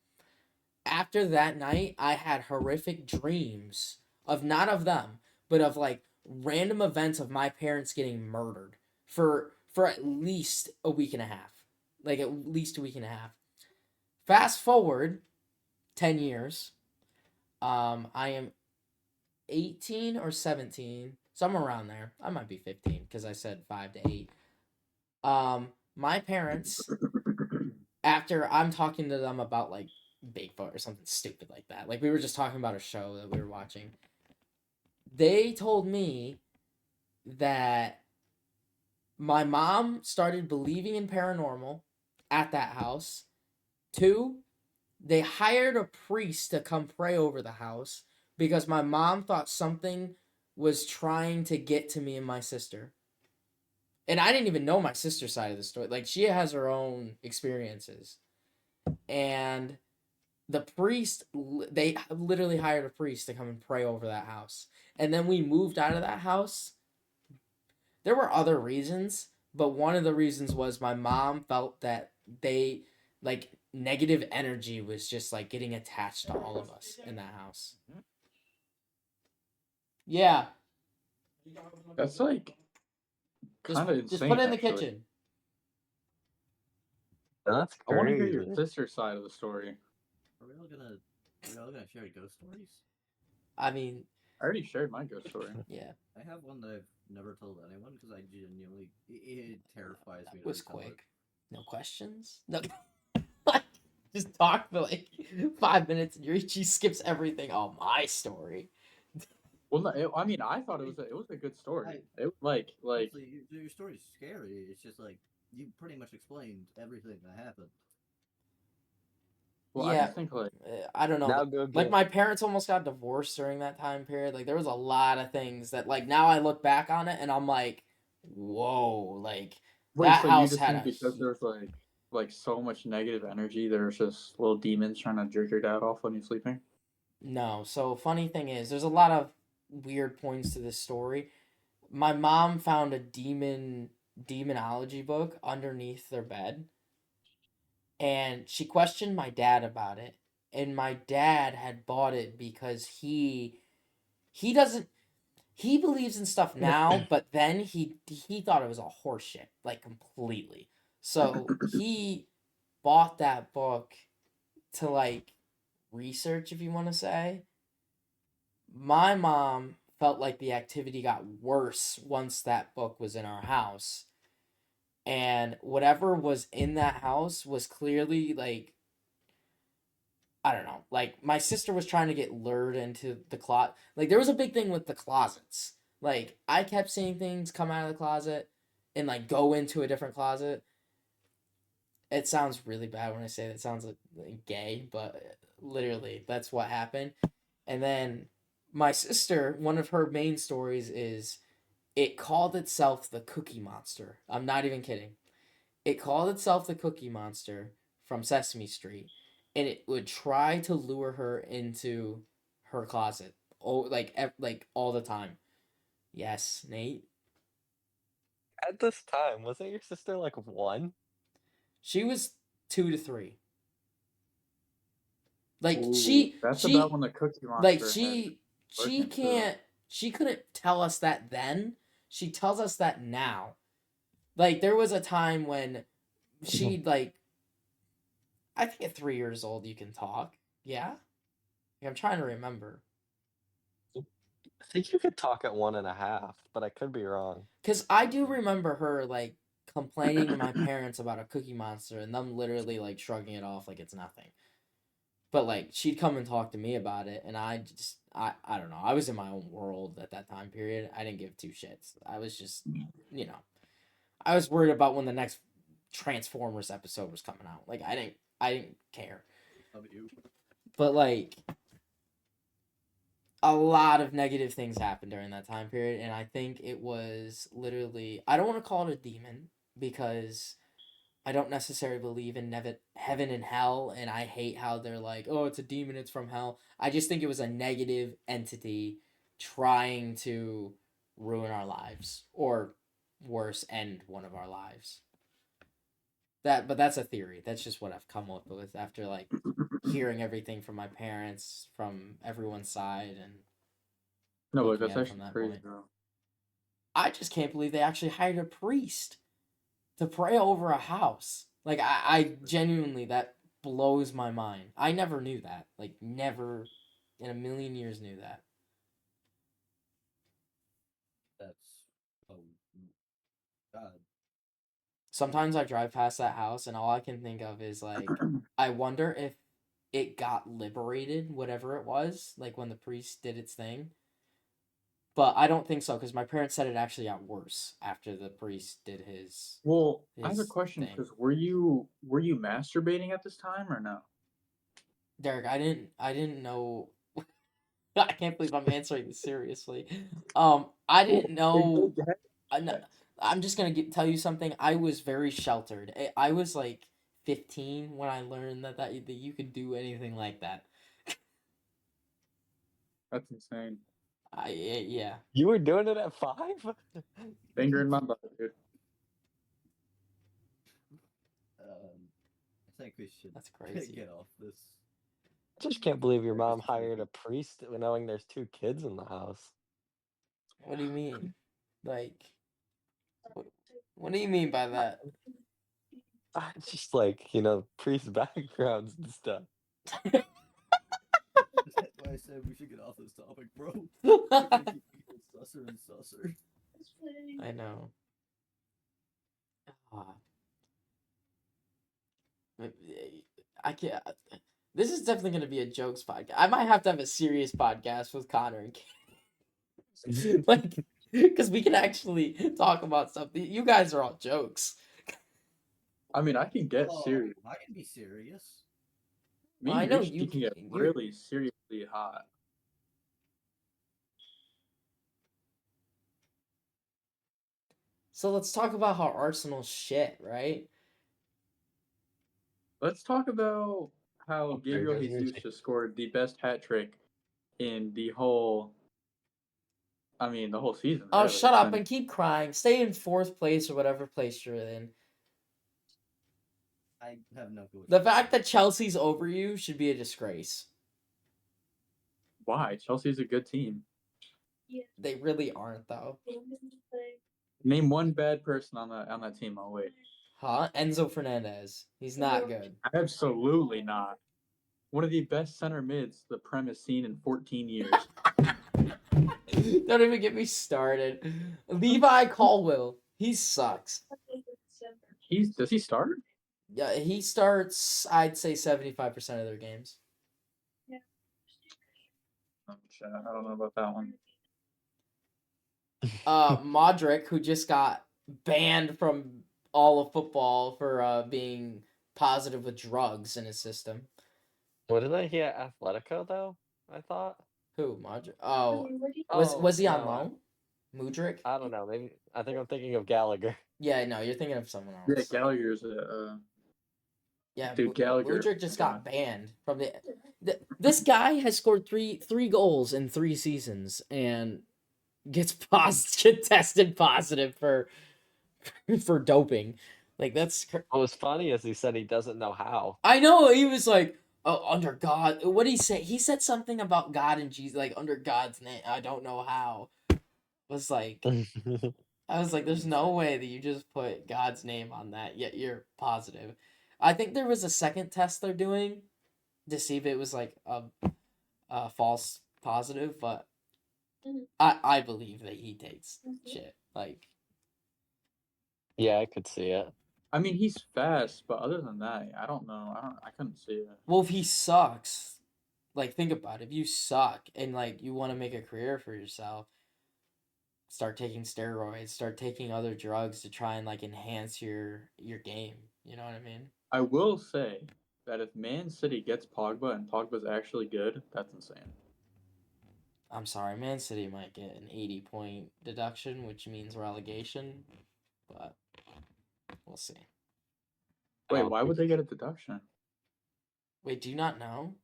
[SPEAKER 1] After that night, I had horrific dreams of not of them, but of like random events of my parents getting murdered for at least a week and a half. Like at least a week and a half. Fast forward 10 years. I am 18 or 17, somewhere around there. I might be 15 because I said 5 to 8. My parents, after I'm talking to them about like Bigfoot or something stupid like that, like we were just talking about a show that we were watching, they told me that my mom started believing in paranormal at that house. 2, they hired a priest to come pray over the house because my mom thought something was trying to get to me and my sister. And I didn't even know my sister's side of the story. Like, she has her own experiences. And the priest, they literally hired a priest to come and pray over that house. And then we moved out of that house. There were other reasons, but one of the reasons was my mom felt that they, like, negative energy was just, like, getting attached to all of us in that house. Yeah.
[SPEAKER 2] That's like kind of insane.
[SPEAKER 1] Just put it in the
[SPEAKER 2] actually.
[SPEAKER 1] kitchen.
[SPEAKER 3] That's
[SPEAKER 2] I want to hear
[SPEAKER 3] crazy.
[SPEAKER 2] your sister's side of the story.
[SPEAKER 4] Are we all gonna share ghost stories?
[SPEAKER 1] I mean,
[SPEAKER 2] I already shared my ghost story.
[SPEAKER 1] yeah.
[SPEAKER 4] I have one that I've never told anyone because I genuinely it terrifies me.
[SPEAKER 1] That was
[SPEAKER 4] retell it.
[SPEAKER 1] quick. No questions? No. Just talk for like 5 minutes and Yoriichi skips everything. Oh, my story.
[SPEAKER 2] Well, no, I mean, I thought it was a good story. It
[SPEAKER 4] Honestly, your story's scary. It's just like you pretty much explained everything that happened.
[SPEAKER 2] well,
[SPEAKER 1] Yeah.
[SPEAKER 2] I just think like
[SPEAKER 1] I don't know.
[SPEAKER 3] Now go
[SPEAKER 1] Like,
[SPEAKER 3] get.
[SPEAKER 1] my parents almost got divorced during that time period. Like, there was a lot of things that, like, now I look back on it and I'm like, whoa, like,
[SPEAKER 2] wait,
[SPEAKER 1] that
[SPEAKER 2] so
[SPEAKER 1] house
[SPEAKER 2] you just
[SPEAKER 1] had
[SPEAKER 2] think
[SPEAKER 1] a
[SPEAKER 2] because there's like so much negative energy, there's just little demons trying to jerk your dad off when you're sleeping?
[SPEAKER 1] No. So funny thing is, there's a lot of weird points to this story. My mom found a demonology book underneath their bed, and she questioned my dad about it. And my dad had bought it because he doesn't he believes in stuff now, but then he thought it was a horseshit, like completely. So he bought that book to like research, if you want to say. My mom felt like the activity got worse once that book was in our house. And whatever was in that house was clearly like, I don't know, like my sister was trying to get lured into the closet. Like there was a big thing with the closets. Like, I kept seeing things come out of the closet and, like, go into a different closet. It sounds really bad when I say that. It sounds like gay, but literally, that's what happened. And then my sister, one of her main stories is it called itself the Cookie Monster. I'm not even kidding. It called itself the Cookie Monster from Sesame Street, and it would try to lure her into her closet. Oh, like all the time. Yes, Nate.
[SPEAKER 3] At this time, wasn't your sister like 1?
[SPEAKER 1] She was 2 to 3. Like
[SPEAKER 2] Ooh, that's about when the Cookie
[SPEAKER 1] like
[SPEAKER 2] Monster had
[SPEAKER 1] she
[SPEAKER 2] working too.
[SPEAKER 1] she couldn't tell us that then. She tells us that now. Like there was a time when she'd like, I think at 3 years old you can talk. Yeah, I'm trying to remember.
[SPEAKER 3] I think you could talk at 1.5, but I could be wrong.
[SPEAKER 1] Cause I do remember her like complaining to my parents about a Cookie Monster and them literally like shrugging it off like it's nothing. But like she'd come and talk to me about it, and I don't know. I was in my own world at that time period. I didn't give two shits. I was just, you know, I was worried about when the next Transformers episode was coming out. Like I didn't care. But like a lot of negative things happened during that time period, and I think it was literally, I don't want to call it a demon because I don't necessarily believe in heaven and hell, and I hate how they're like, oh, it's a demon, it's from hell. I just think it was a negative entity trying to ruin our lives, or worse, end one of our lives. But that's a theory. That's just what I've come up with after like hearing everything from my parents, from everyone's side, and
[SPEAKER 2] No, but
[SPEAKER 1] looking
[SPEAKER 2] that's
[SPEAKER 1] at it from
[SPEAKER 2] actually
[SPEAKER 1] that
[SPEAKER 2] crazy,
[SPEAKER 1] point.
[SPEAKER 2] bro.
[SPEAKER 1] I just can't believe they actually hired a priest to pray over a house. Like I genuinely, that blows my mind. I never knew that. Like never in a million years knew that.
[SPEAKER 4] That's oh god.
[SPEAKER 1] Sometimes I drive past that house and all I can think of is like, I wonder if it got liberated, whatever it was, like when the priest did its thing. But I don't think so because my parents said it actually got worse after the priest did
[SPEAKER 2] Well, I have a
[SPEAKER 1] his
[SPEAKER 2] question
[SPEAKER 1] thing.
[SPEAKER 2] because were you masturbating at this time or no?
[SPEAKER 1] Derek, I didn't know. I can't believe I'm answering this seriously. I didn't know. I'm just gonna tell you something. I was very sheltered. I was like 15 when I learned that you could do anything like that.
[SPEAKER 2] That's insane.
[SPEAKER 1] Yeah.
[SPEAKER 3] You were doing it at 5?
[SPEAKER 2] Finger in my butt, dude.
[SPEAKER 4] I think we should
[SPEAKER 1] That's crazy.
[SPEAKER 4] get off this.
[SPEAKER 3] I just can't believe your mom hired a priest knowing there's 2 kids in the house.
[SPEAKER 1] What do you mean? Like, what do you mean by that?
[SPEAKER 3] It's just like, priest backgrounds and stuff.
[SPEAKER 4] That's why I said we should get off this topic, bro. We're gonna keep people susser and susser.
[SPEAKER 1] I know. I can't. This is definitely going to be a jokes podcast. I might have to have a serious podcast with Connor and Kate. Like, because we can actually talk about stuff. You guys are all jokes.
[SPEAKER 2] I mean, I can get serious.
[SPEAKER 4] I can be serious.
[SPEAKER 2] Me
[SPEAKER 1] I
[SPEAKER 2] and
[SPEAKER 1] know
[SPEAKER 2] Richie can get really seriously hot.
[SPEAKER 1] So let's talk about how Arsenal's shit, right?
[SPEAKER 2] Let's talk about how
[SPEAKER 3] There
[SPEAKER 2] Gabriel
[SPEAKER 3] goes
[SPEAKER 2] Jesus
[SPEAKER 3] Yoriichi.
[SPEAKER 2] just scored the best hat trick in the whole. I mean, the whole season.
[SPEAKER 1] Oh,
[SPEAKER 2] Really.
[SPEAKER 1] shut up and keep crying. Stay in 4th place or whatever place you're in.
[SPEAKER 4] I have no clue.
[SPEAKER 1] The fact that Chelsea's over you should be a disgrace.
[SPEAKER 2] Why? Chelsea's a good team.
[SPEAKER 1] They really aren't, though.
[SPEAKER 2] Name one bad person on that team. I'll wait.
[SPEAKER 1] Huh? Enzo Fernandez. He's not good.
[SPEAKER 2] Absolutely not. One of the best center mids the Prem has seen in 14 years.
[SPEAKER 1] Don't even get me started. Levi Colwill. He sucks.
[SPEAKER 2] Does he start?
[SPEAKER 1] Yeah, he starts, I'd say, 75% of their games.
[SPEAKER 2] Oh, shit, I don't know about that one.
[SPEAKER 1] Modric, who just got banned from all of football for being positive with drugs in his system.
[SPEAKER 3] Wasn't he at Atletico though? I thought.
[SPEAKER 1] Who, Modric? Oh,
[SPEAKER 3] Oh
[SPEAKER 1] was he on
[SPEAKER 3] no,
[SPEAKER 1] loan? Mudrick?
[SPEAKER 3] I don't know. Maybe I think I'm thinking of Gallagher.
[SPEAKER 1] Yeah, no, you're thinking of someone
[SPEAKER 2] Yeah,
[SPEAKER 1] else.
[SPEAKER 2] Gallagher's
[SPEAKER 1] Yeah,
[SPEAKER 2] dude. Gallagher.
[SPEAKER 1] Mudrick just got banned from this guy has scored three goals in 3 seasons and gets tested positive for doping. Like that's.
[SPEAKER 3] What was funny is he said he doesn't know how.
[SPEAKER 1] I know, he was like, oh, under God. What did he say? He said something about God and Jesus, like under God's name. I don't know how. Was like, I was like, there's no way that you just put God's name on that, yet you're positive. I think there was a second test they're doing to see if it was like a false positive, but I believe that he takes shit. Like,
[SPEAKER 3] Yeah, I could see it.
[SPEAKER 2] I mean, he's fast, but other than that, I don't know. I couldn't see it.
[SPEAKER 1] well, if he sucks, like think about it. If you suck and like you want to make a career for yourself, start taking steroids, start taking other drugs to try and like enhance your game. You know what I mean?
[SPEAKER 2] I will say that if Man City gets Pogba and Pogba's actually good, that's insane.
[SPEAKER 1] I'm sorry, Man City might get an 80-point deduction, which means relegation, but we'll see.
[SPEAKER 2] Wait, why would they get a deduction?
[SPEAKER 1] Wait, do you not know?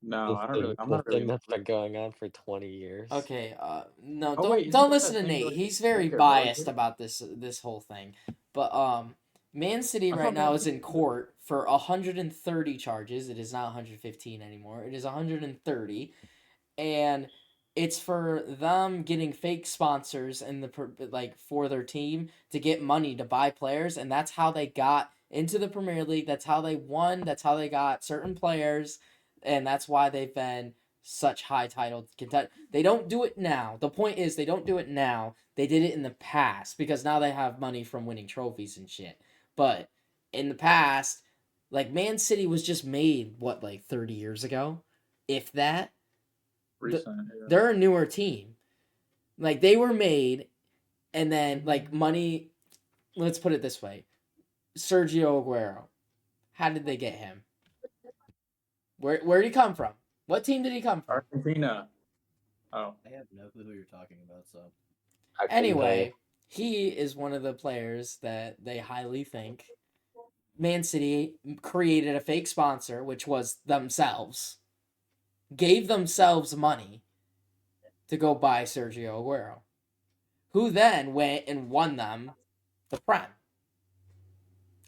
[SPEAKER 2] No, I don't really. I'm
[SPEAKER 3] The
[SPEAKER 2] not really.
[SPEAKER 3] thing that's been going on for 20 years.
[SPEAKER 1] Okay, no,
[SPEAKER 2] Oh,
[SPEAKER 1] don't
[SPEAKER 2] wait,
[SPEAKER 1] don't
[SPEAKER 2] isn't
[SPEAKER 1] listen
[SPEAKER 2] that
[SPEAKER 1] to
[SPEAKER 2] thing
[SPEAKER 1] Nate.
[SPEAKER 2] like
[SPEAKER 1] He's very
[SPEAKER 2] get
[SPEAKER 1] biased
[SPEAKER 2] relegated?
[SPEAKER 1] about this whole thing. But Man City
[SPEAKER 2] I
[SPEAKER 1] right
[SPEAKER 2] thought
[SPEAKER 1] now
[SPEAKER 2] Man
[SPEAKER 1] is in
[SPEAKER 2] City-
[SPEAKER 1] court for 130 charges. It is not 115 anymore. It is 130, and it's for them getting fake sponsors in like for their team to get money to buy players, and that's how they got into the Premier League. That's how they won. That's how they got certain players, and that's why they've been such high title content. They don't do it now. The point is they don't do it now. They did it in the past because now they have money from winning trophies and shit. But in the past, like Man City was just made what like 30 years ago, if that.
[SPEAKER 2] Recent, yeah.
[SPEAKER 1] They're a newer team. Like they were made, and then like money. Let's put it this way: Sergio Aguero. How did they get him? Where did he come from? What team did he come from?
[SPEAKER 2] Argentina. Oh,
[SPEAKER 4] I have no clue who you're talking about, so.
[SPEAKER 3] I couldn't tell you.
[SPEAKER 1] Anyway, he is one of the players that they highly think Man City created a fake sponsor, which was themselves, gave themselves money to go buy Sergio Aguero, who then went and won them the Prem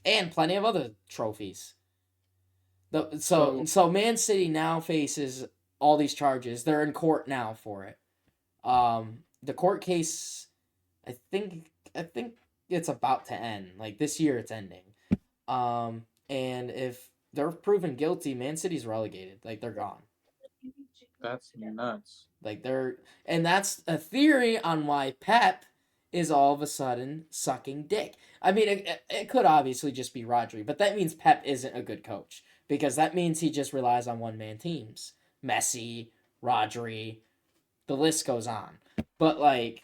[SPEAKER 1] and plenty of other trophies. So Man City now faces all these charges. They're in court now for it. The court case, I think it's about to end. Like this year, it's ending. And if they're proven guilty, Man City's relegated. Like they're gone.
[SPEAKER 2] that's nuts.
[SPEAKER 1] Like and that's a theory on why Pep is all of a sudden sucking dick. I mean, it could obviously just be Rodri, but that means Pep isn't a good coach because that means he just relies on one-man teams. Messi, Rodri, the list goes on. But like,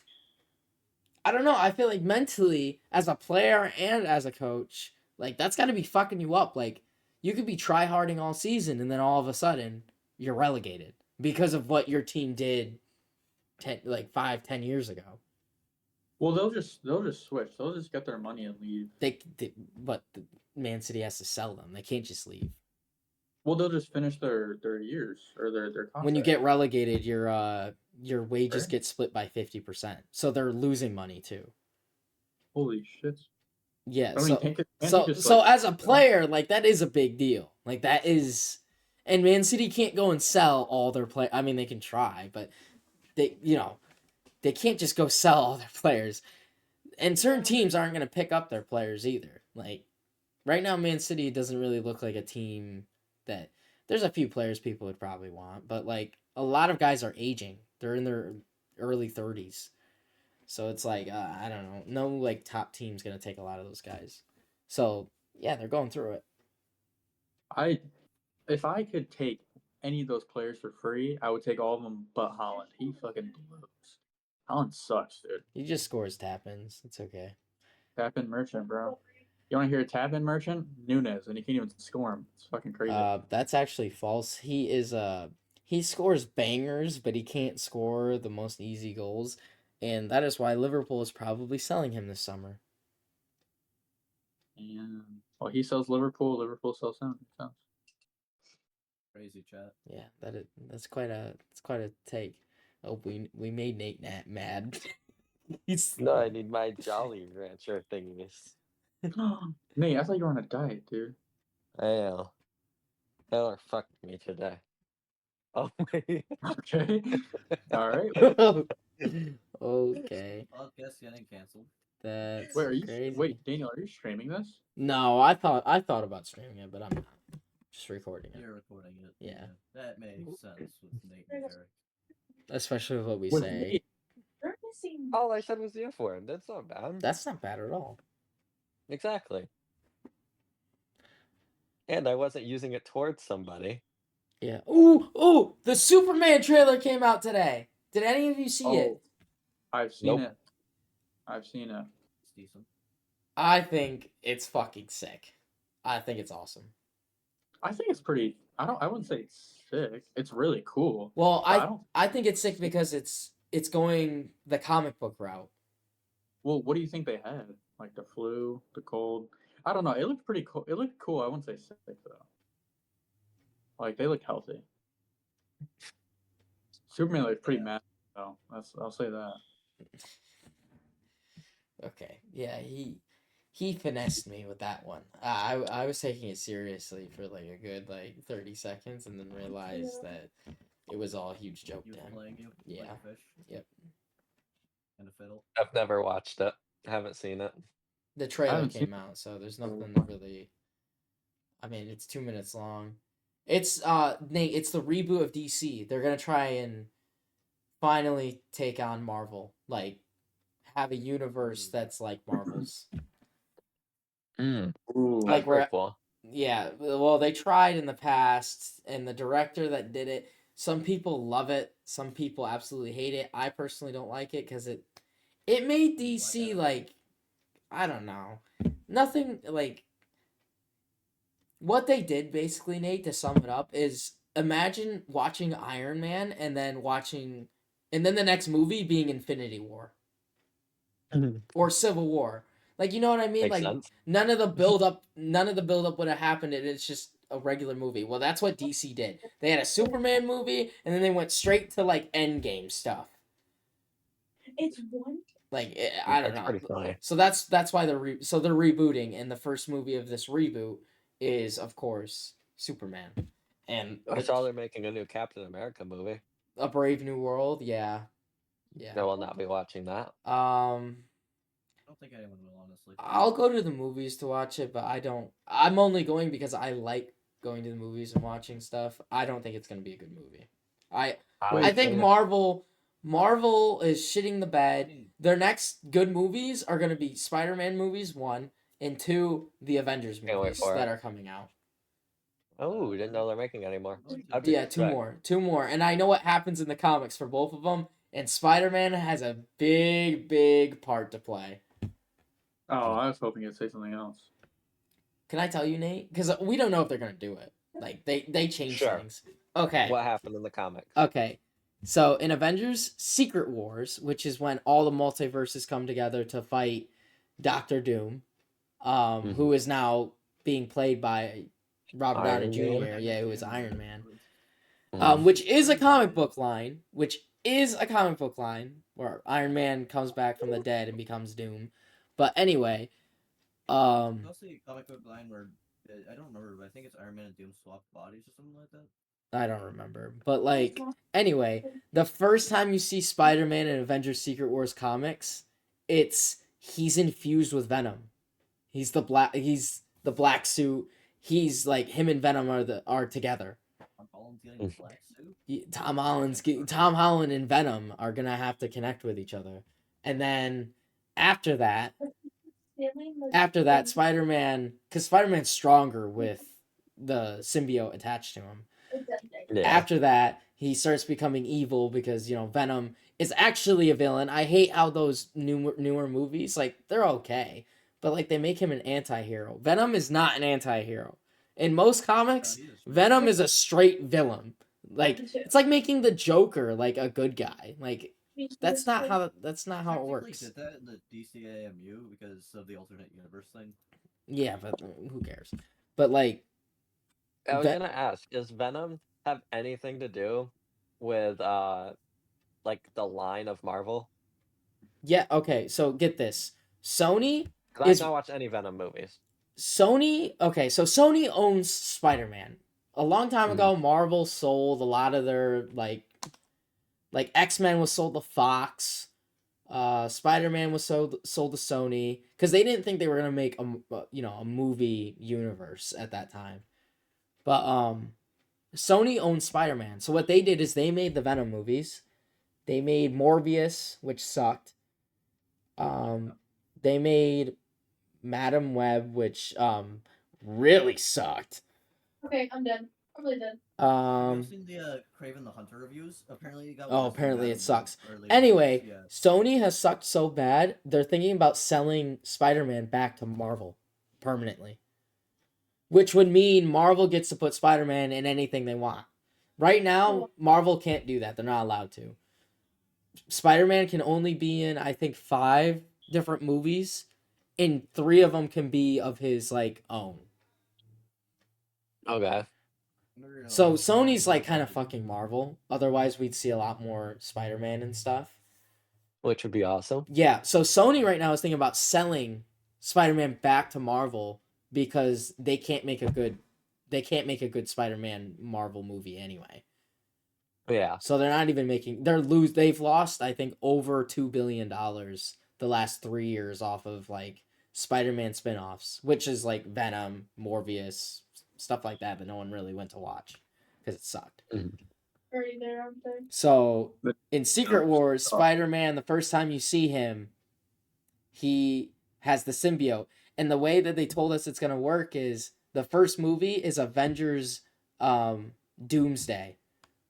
[SPEAKER 1] I don't know. I feel like mentally, as a player and as a coach, like that's got to be fucking you up. Like, you could be try-harding all season and then all of a sudden you're relegated because of what your team did 5-10 years ago.
[SPEAKER 2] Well, they'll just switch. They'll just get their money and leave.
[SPEAKER 1] But Man City has to sell them. They can't just leave.
[SPEAKER 2] Well, they'll just finish their years or their contract.
[SPEAKER 1] When you get relegated, your wages get split by 50%. So they're losing money too.
[SPEAKER 2] Holy shit.
[SPEAKER 1] Yeah.
[SPEAKER 2] I mean,
[SPEAKER 1] So as a player, like that is a big deal. Like that is, and Man City can't go and sell all their play. I mean, they can try, but they can't just go sell all their players. And certain teams aren't going to pick up their players either. Like right now, Man City doesn't really look like a team that there's a few players people would probably want, but like a lot of guys are aging. They're in their early 30s. So it's like, I don't know. No like top team's going to take a lot of those guys. So yeah, they're going through it.
[SPEAKER 2] If I could take any of those players for free, I would take all of them but Holland. He fucking blows. Holland sucks, dude.
[SPEAKER 1] He just scores tap-ins. It's okay.
[SPEAKER 2] Tap-in merchant, bro. You want to hear a tap-in merchant? Nunes, and he can't even score him. It's fucking crazy.
[SPEAKER 1] That's actually false. He scores bangers, but he can't score the most easy goals, and that is why Liverpool is probably selling him this summer.
[SPEAKER 2] And well, he sells Liverpool. Liverpool sells him. So.
[SPEAKER 4] Crazy chat.
[SPEAKER 1] Yeah, that's quite a take. Oh, we made Nate mad.
[SPEAKER 3] No, I need my Jolly Rancher thingies.
[SPEAKER 2] Nate, I thought you were on a diet, dude.
[SPEAKER 3] I know. Taylor fucked me today. Oh wait.
[SPEAKER 2] Okay. All right.
[SPEAKER 1] Okay.
[SPEAKER 4] Podcast getting canceled.
[SPEAKER 1] That's
[SPEAKER 2] Wait, are you?
[SPEAKER 1] crazy.
[SPEAKER 2] Wait, Daniel, are you streaming this?
[SPEAKER 1] No, I thought about streaming it, but I'm not. Just recording it.
[SPEAKER 4] You're recording it.
[SPEAKER 1] Yeah.
[SPEAKER 4] That makes sense with Nate and Derek.
[SPEAKER 1] Especially with what we
[SPEAKER 2] With
[SPEAKER 1] say.
[SPEAKER 2] Nate?
[SPEAKER 3] All I said was the F word. That's not bad.
[SPEAKER 1] That's not bad at all.
[SPEAKER 3] Exactly. And I wasn't using it towards somebody.
[SPEAKER 1] Yeah. Ooh! The Superman trailer came out today. Did any of you see it?
[SPEAKER 2] I've seen
[SPEAKER 3] Nope.
[SPEAKER 2] it. I've seen it.
[SPEAKER 4] It's decent.
[SPEAKER 1] I think it's fucking sick. I think it's awesome.
[SPEAKER 2] I think it's pretty. I wouldn't say it's sick. It's really cool.
[SPEAKER 1] Well,
[SPEAKER 2] But
[SPEAKER 1] I think it's sick because it's going the comic book route.
[SPEAKER 2] Well, what do you think they had? Like the flu, the cold. I don't know. It looked pretty cool. It looked cool. I wouldn't say sick though. Like they look healthy. Superman looked pretty mad though. I'll say that.
[SPEAKER 1] Okay. Yeah, he finessed me with that one. I was taking it seriously for like a good 30 seconds and then realized that it was all a huge joke
[SPEAKER 4] You
[SPEAKER 1] to him.
[SPEAKER 4] playing you?
[SPEAKER 1] Yeah.
[SPEAKER 4] Like a fish?
[SPEAKER 1] Yep.
[SPEAKER 4] And a fiddle?
[SPEAKER 3] I've never watched it. Haven't seen it.
[SPEAKER 1] The trailer
[SPEAKER 2] haven't
[SPEAKER 1] came
[SPEAKER 2] seen-
[SPEAKER 1] out, so there's nothing really. I mean, it's 2 minutes long. It's Nate. It's the reboot of DC. They're gonna try and finally take on Marvel. Like, have a universe that's like Marvel's.
[SPEAKER 2] Ooh.
[SPEAKER 1] Like we're
[SPEAKER 3] Cool.
[SPEAKER 1] yeah. Well, they tried in the past, and the director that did it. Some people love it. Some people absolutely hate it. I personally don't like it because it made DC like I don't know, nothing like. What they did basically, Nate, to sum it up, is imagine watching Iron Man and then the next movie being Infinity War or Civil War. Like, you know what I mean?
[SPEAKER 3] Makes
[SPEAKER 1] Like
[SPEAKER 3] sense.
[SPEAKER 1] none of the build up would have happened and it's just a regular movie. Well, that's what DC did. They had a Superman movie and then they went straight to like Endgame stuff.
[SPEAKER 5] It's one.
[SPEAKER 1] Like I don't
[SPEAKER 3] That's
[SPEAKER 1] know.
[SPEAKER 3] pretty funny.
[SPEAKER 1] So that's why they're rebooting, and the first movie of this reboot is of course Superman, and
[SPEAKER 3] I saw they're making a new Captain America movie.
[SPEAKER 1] A Brave New World. Yeah.
[SPEAKER 3] I will not be watching that.
[SPEAKER 4] I don't think anyone will, honestly.
[SPEAKER 1] I'll go to the movies to watch it, but I'm only going because I like going to the movies and watching stuff. I don't think it's gonna be a good movie. I think Marvel is shitting the bed. Their next good movies are going to be Spider-Man movies, 1, and 2, the Avengers
[SPEAKER 3] Can't wait
[SPEAKER 1] movies
[SPEAKER 3] for it.
[SPEAKER 1] that are coming out.
[SPEAKER 3] Oh, didn't know they're making any more.
[SPEAKER 1] Yeah, 2 more. 2 more. And I know what happens in the comics for both of them, and Spider-Man has a big, big part to play.
[SPEAKER 2] Oh, I was hoping you'd say something else.
[SPEAKER 1] Can I tell you, Nate? Because we don't know if they're going to do it. Like, they change
[SPEAKER 3] Sure.
[SPEAKER 1] things. Okay.
[SPEAKER 3] What happened in the comics?
[SPEAKER 1] Okay. So in Avengers Secret Wars, which is when all the multiverses come together to fight Doctor Doom, who is now being played by Robert Downey
[SPEAKER 3] Iron
[SPEAKER 1] Jr.
[SPEAKER 3] Man?
[SPEAKER 1] Yeah, who is Iron Man.
[SPEAKER 3] Mhm.
[SPEAKER 1] Which is a comic book line. Where Iron Man comes back from the dead and becomes Doom. But anyway,
[SPEAKER 4] There's also a comic book line where I don't remember, but I think it's Iron Man and Doom swap bodies or something like that.
[SPEAKER 1] I don't remember. But like anyway, the first time you see Spider-Man in Avengers Secret Wars comics, he's infused with Venom. He's the black suit. He's like him and Venom are together.
[SPEAKER 4] Tom Holland's getting a black suit.
[SPEAKER 1] Tom Holland and Venom are gonna have to connect with each other, and then after that, Spider-Man, because Spider-Man's stronger with the symbiote attached to him.
[SPEAKER 3] Yeah.
[SPEAKER 1] After that, he starts becoming evil because Venom is actually a villain. I hate how those newer movies, like, they're okay, but like they make him an anti-hero. Venom is not an anti-hero. In most comics, Venom is a straight villain. Like, it's like making the Joker like a good guy. Like, that's not how it works.
[SPEAKER 4] Did that in the DCAMU because of the alternate universe thing?
[SPEAKER 1] Yeah, but who cares? But like,
[SPEAKER 3] I was gonna ask, does Venom have anything to do with like the line of Marvel?
[SPEAKER 1] yeah, okay, so get this. Sony
[SPEAKER 3] 'Cause
[SPEAKER 1] is
[SPEAKER 3] I've not watched any Venom movies.
[SPEAKER 1] okay, so Sony owns Spider-Man. A long time
[SPEAKER 3] Mhm.
[SPEAKER 1] ago, Marvel sold a lot of their like X-Men was sold to Fox. Spider-Man was sold to Sony because they didn't think they were gonna make a movie universe at that time. But Sony owned Spider-Man, so what they did is they made the Venom movies. They made Morbius, which sucked. They made Madam Web, which really sucked.
[SPEAKER 5] Okay, I'm done. Probably done.
[SPEAKER 4] Have you seen the Craven the Hunter reviews? Apparently, it got worse than
[SPEAKER 1] Apparently it
[SPEAKER 4] Madam
[SPEAKER 1] sucks.
[SPEAKER 4] Web early
[SPEAKER 1] Anyway,
[SPEAKER 4] reviews, yeah.
[SPEAKER 1] Sony has sucked so bad, they're thinking about selling Spider-Man back to Marvel permanently. Which would mean Marvel gets to put Spider-Man in anything they want. Right now, Marvel can't do that. They're not allowed to. Spider-Man can only be in, I think, 5 different movies, and 3 of them can be of his like own.
[SPEAKER 3] Okay.
[SPEAKER 1] So Sony's like kind of fucking Marvel. Otherwise, we'd see a lot more Spider-Man and stuff.
[SPEAKER 3] Which would be awesome.
[SPEAKER 1] Yeah, so Sony right now is thinking about selling Spider-Man back to Marvel because they can't make a good Spider-Man Marvel movie anyway.
[SPEAKER 3] Yeah.
[SPEAKER 1] So they're not even making they've lost I think over $2 billion the last 3 years off of like Spider-Man spin-offs, which is like Venom, Morbius, stuff like that no one really went to watch because it sucked.
[SPEAKER 5] Already there, I'm there.
[SPEAKER 1] So in Secret Wars, Spider-Man, the first time you see him, he has the symbiote. And the way that they told us it's gonna work is the first movie is Avengers Doomsday,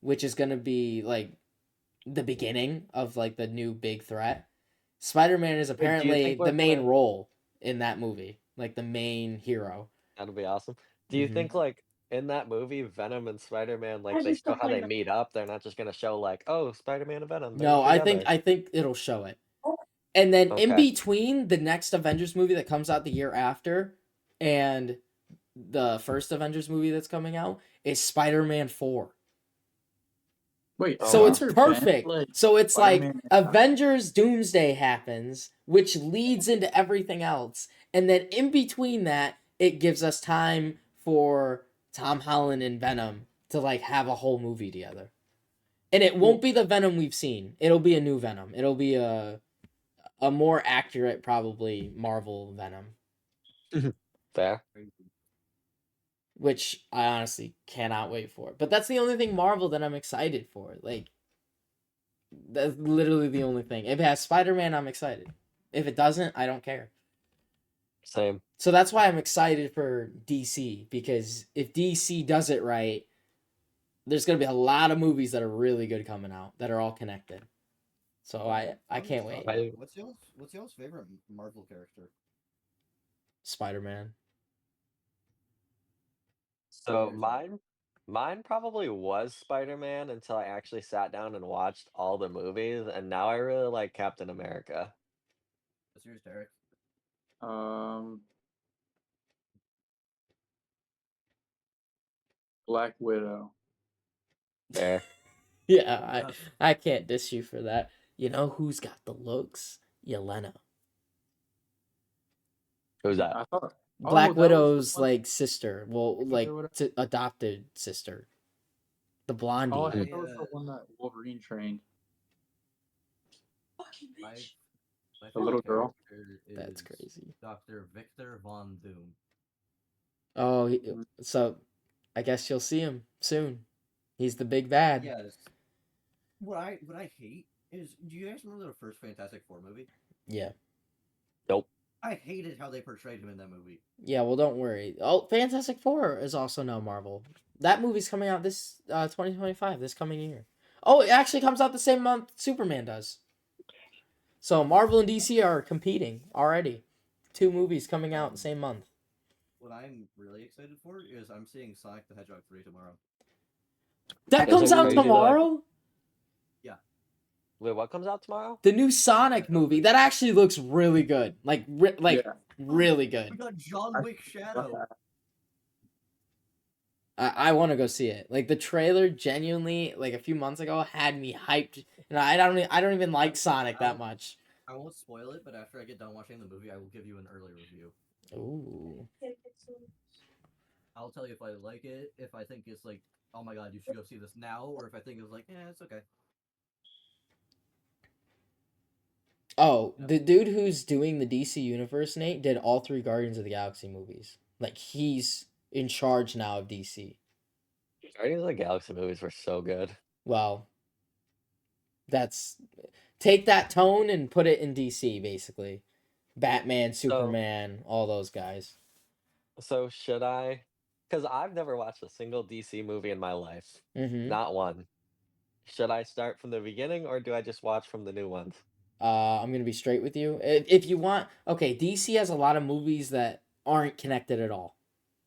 [SPEAKER 1] which is gonna be like the beginning of like the new big threat. Spider-Man is apparently the main role in that movie, like the main hero.
[SPEAKER 3] That'll be awesome. Do you think like in that movie, Venom and Spider-Man, like they show how they meet up? They're not just gonna show like, oh, Spider-Man and Venom.
[SPEAKER 1] No, I think it'll show it. And then in between the next Avengers movie that comes out the year after and the first Avengers movie that's coming out is Spider-Man 4.
[SPEAKER 2] Wait,
[SPEAKER 1] so it's perfect. So it's like Avengers Doomsday happens, which leads into everything else. And then in between that, it gives us time for Tom Holland and Venom to like have a whole movie together. And it won't be the Venom we've seen. It'll be a new Venom. It'll be a more accurate, probably, Marvel Venom.
[SPEAKER 3] Fair.
[SPEAKER 1] Which I honestly cannot wait for. But that's the only thing Marvel that I'm excited for. Like, that's literally the only thing. If it has Spider-Man, I'm excited. If it doesn't, I don't care.
[SPEAKER 3] Same.
[SPEAKER 1] So that's why I'm excited for DC. Because if DC does it right, there's going to be a lot of movies that are really good coming out. That are all connected. So I can't wait.
[SPEAKER 4] What's y'all's favorite Marvel character?
[SPEAKER 1] Spider-Man.
[SPEAKER 3] So mine probably was Spider-Man until I actually sat down and watched all the movies, and now I really like Captain America.
[SPEAKER 4] What's yours, Derek?
[SPEAKER 2] Black Widow.
[SPEAKER 3] Fair.
[SPEAKER 1] Yeah, I can't diss you for that. You know who's got the looks? Yelena.
[SPEAKER 3] Who's that?
[SPEAKER 2] I thought
[SPEAKER 1] Black Widow's like sister. Well, like adopted sister. The blondie.
[SPEAKER 2] Oh, I thought that was the one that Wolverine trained.
[SPEAKER 5] Fucking bitch.
[SPEAKER 2] The little girl.
[SPEAKER 1] That's crazy.
[SPEAKER 4] Dr. Victor Von Doom.
[SPEAKER 1] Oh, so I guess you'll see him soon. He's the big bad.
[SPEAKER 4] Yes. What I hate is, do you guys remember the first Fantastic Four movie?
[SPEAKER 1] Yeah.
[SPEAKER 3] Nope.
[SPEAKER 4] I hated how they portrayed him in that movie.
[SPEAKER 1] Yeah, well, don't worry. Oh, Fantastic Four is also now Marvel. That movie's coming out this 2025, this coming year. Oh, it actually comes out the same month Superman does. So Marvel and DC are competing already. 2 movies coming out the same month.
[SPEAKER 4] What I'm really excited for is I'm seeing Sonic the Hedgehog 3 tomorrow.
[SPEAKER 1] That
[SPEAKER 3] Is
[SPEAKER 1] comes
[SPEAKER 3] it
[SPEAKER 1] out
[SPEAKER 3] crazy that-
[SPEAKER 1] tomorrow?
[SPEAKER 3] Wait, what comes out tomorrow?
[SPEAKER 1] The new Sonic movie. That actually looks really good. Like
[SPEAKER 2] Yeah.
[SPEAKER 1] really
[SPEAKER 4] We
[SPEAKER 1] good.
[SPEAKER 4] got John Wick Shadow.
[SPEAKER 1] I want to go see it. Like the trailer genuinely like a few months ago had me hyped. And I don't even like Sonic that much.
[SPEAKER 4] I won't spoil it, but after I get done watching the movie, I will give you an early review.
[SPEAKER 1] Ooh.
[SPEAKER 4] I'll tell you if I like it, if I think it's like, oh my god, you should go see this now, or if I think it's like, it's okay.
[SPEAKER 1] Oh, the dude who's doing the DC universe, Nate, did all 3 Guardians of the Galaxy movies. Like he's in charge now of DC.
[SPEAKER 3] Guardians of the Galaxy movies were so good.
[SPEAKER 1] Well, that's take that tone and put it in DC basically. Batman, Superman, all those guys.
[SPEAKER 3] So should I? Because I've never watched a single DC movie in my life.
[SPEAKER 1] Mm-hmm.
[SPEAKER 3] Not one. Should I start from the beginning or do I just watch from the new ones?
[SPEAKER 1] I'm gonna be straight with you. If you want, okay, DC has a lot of movies that aren't connected at all.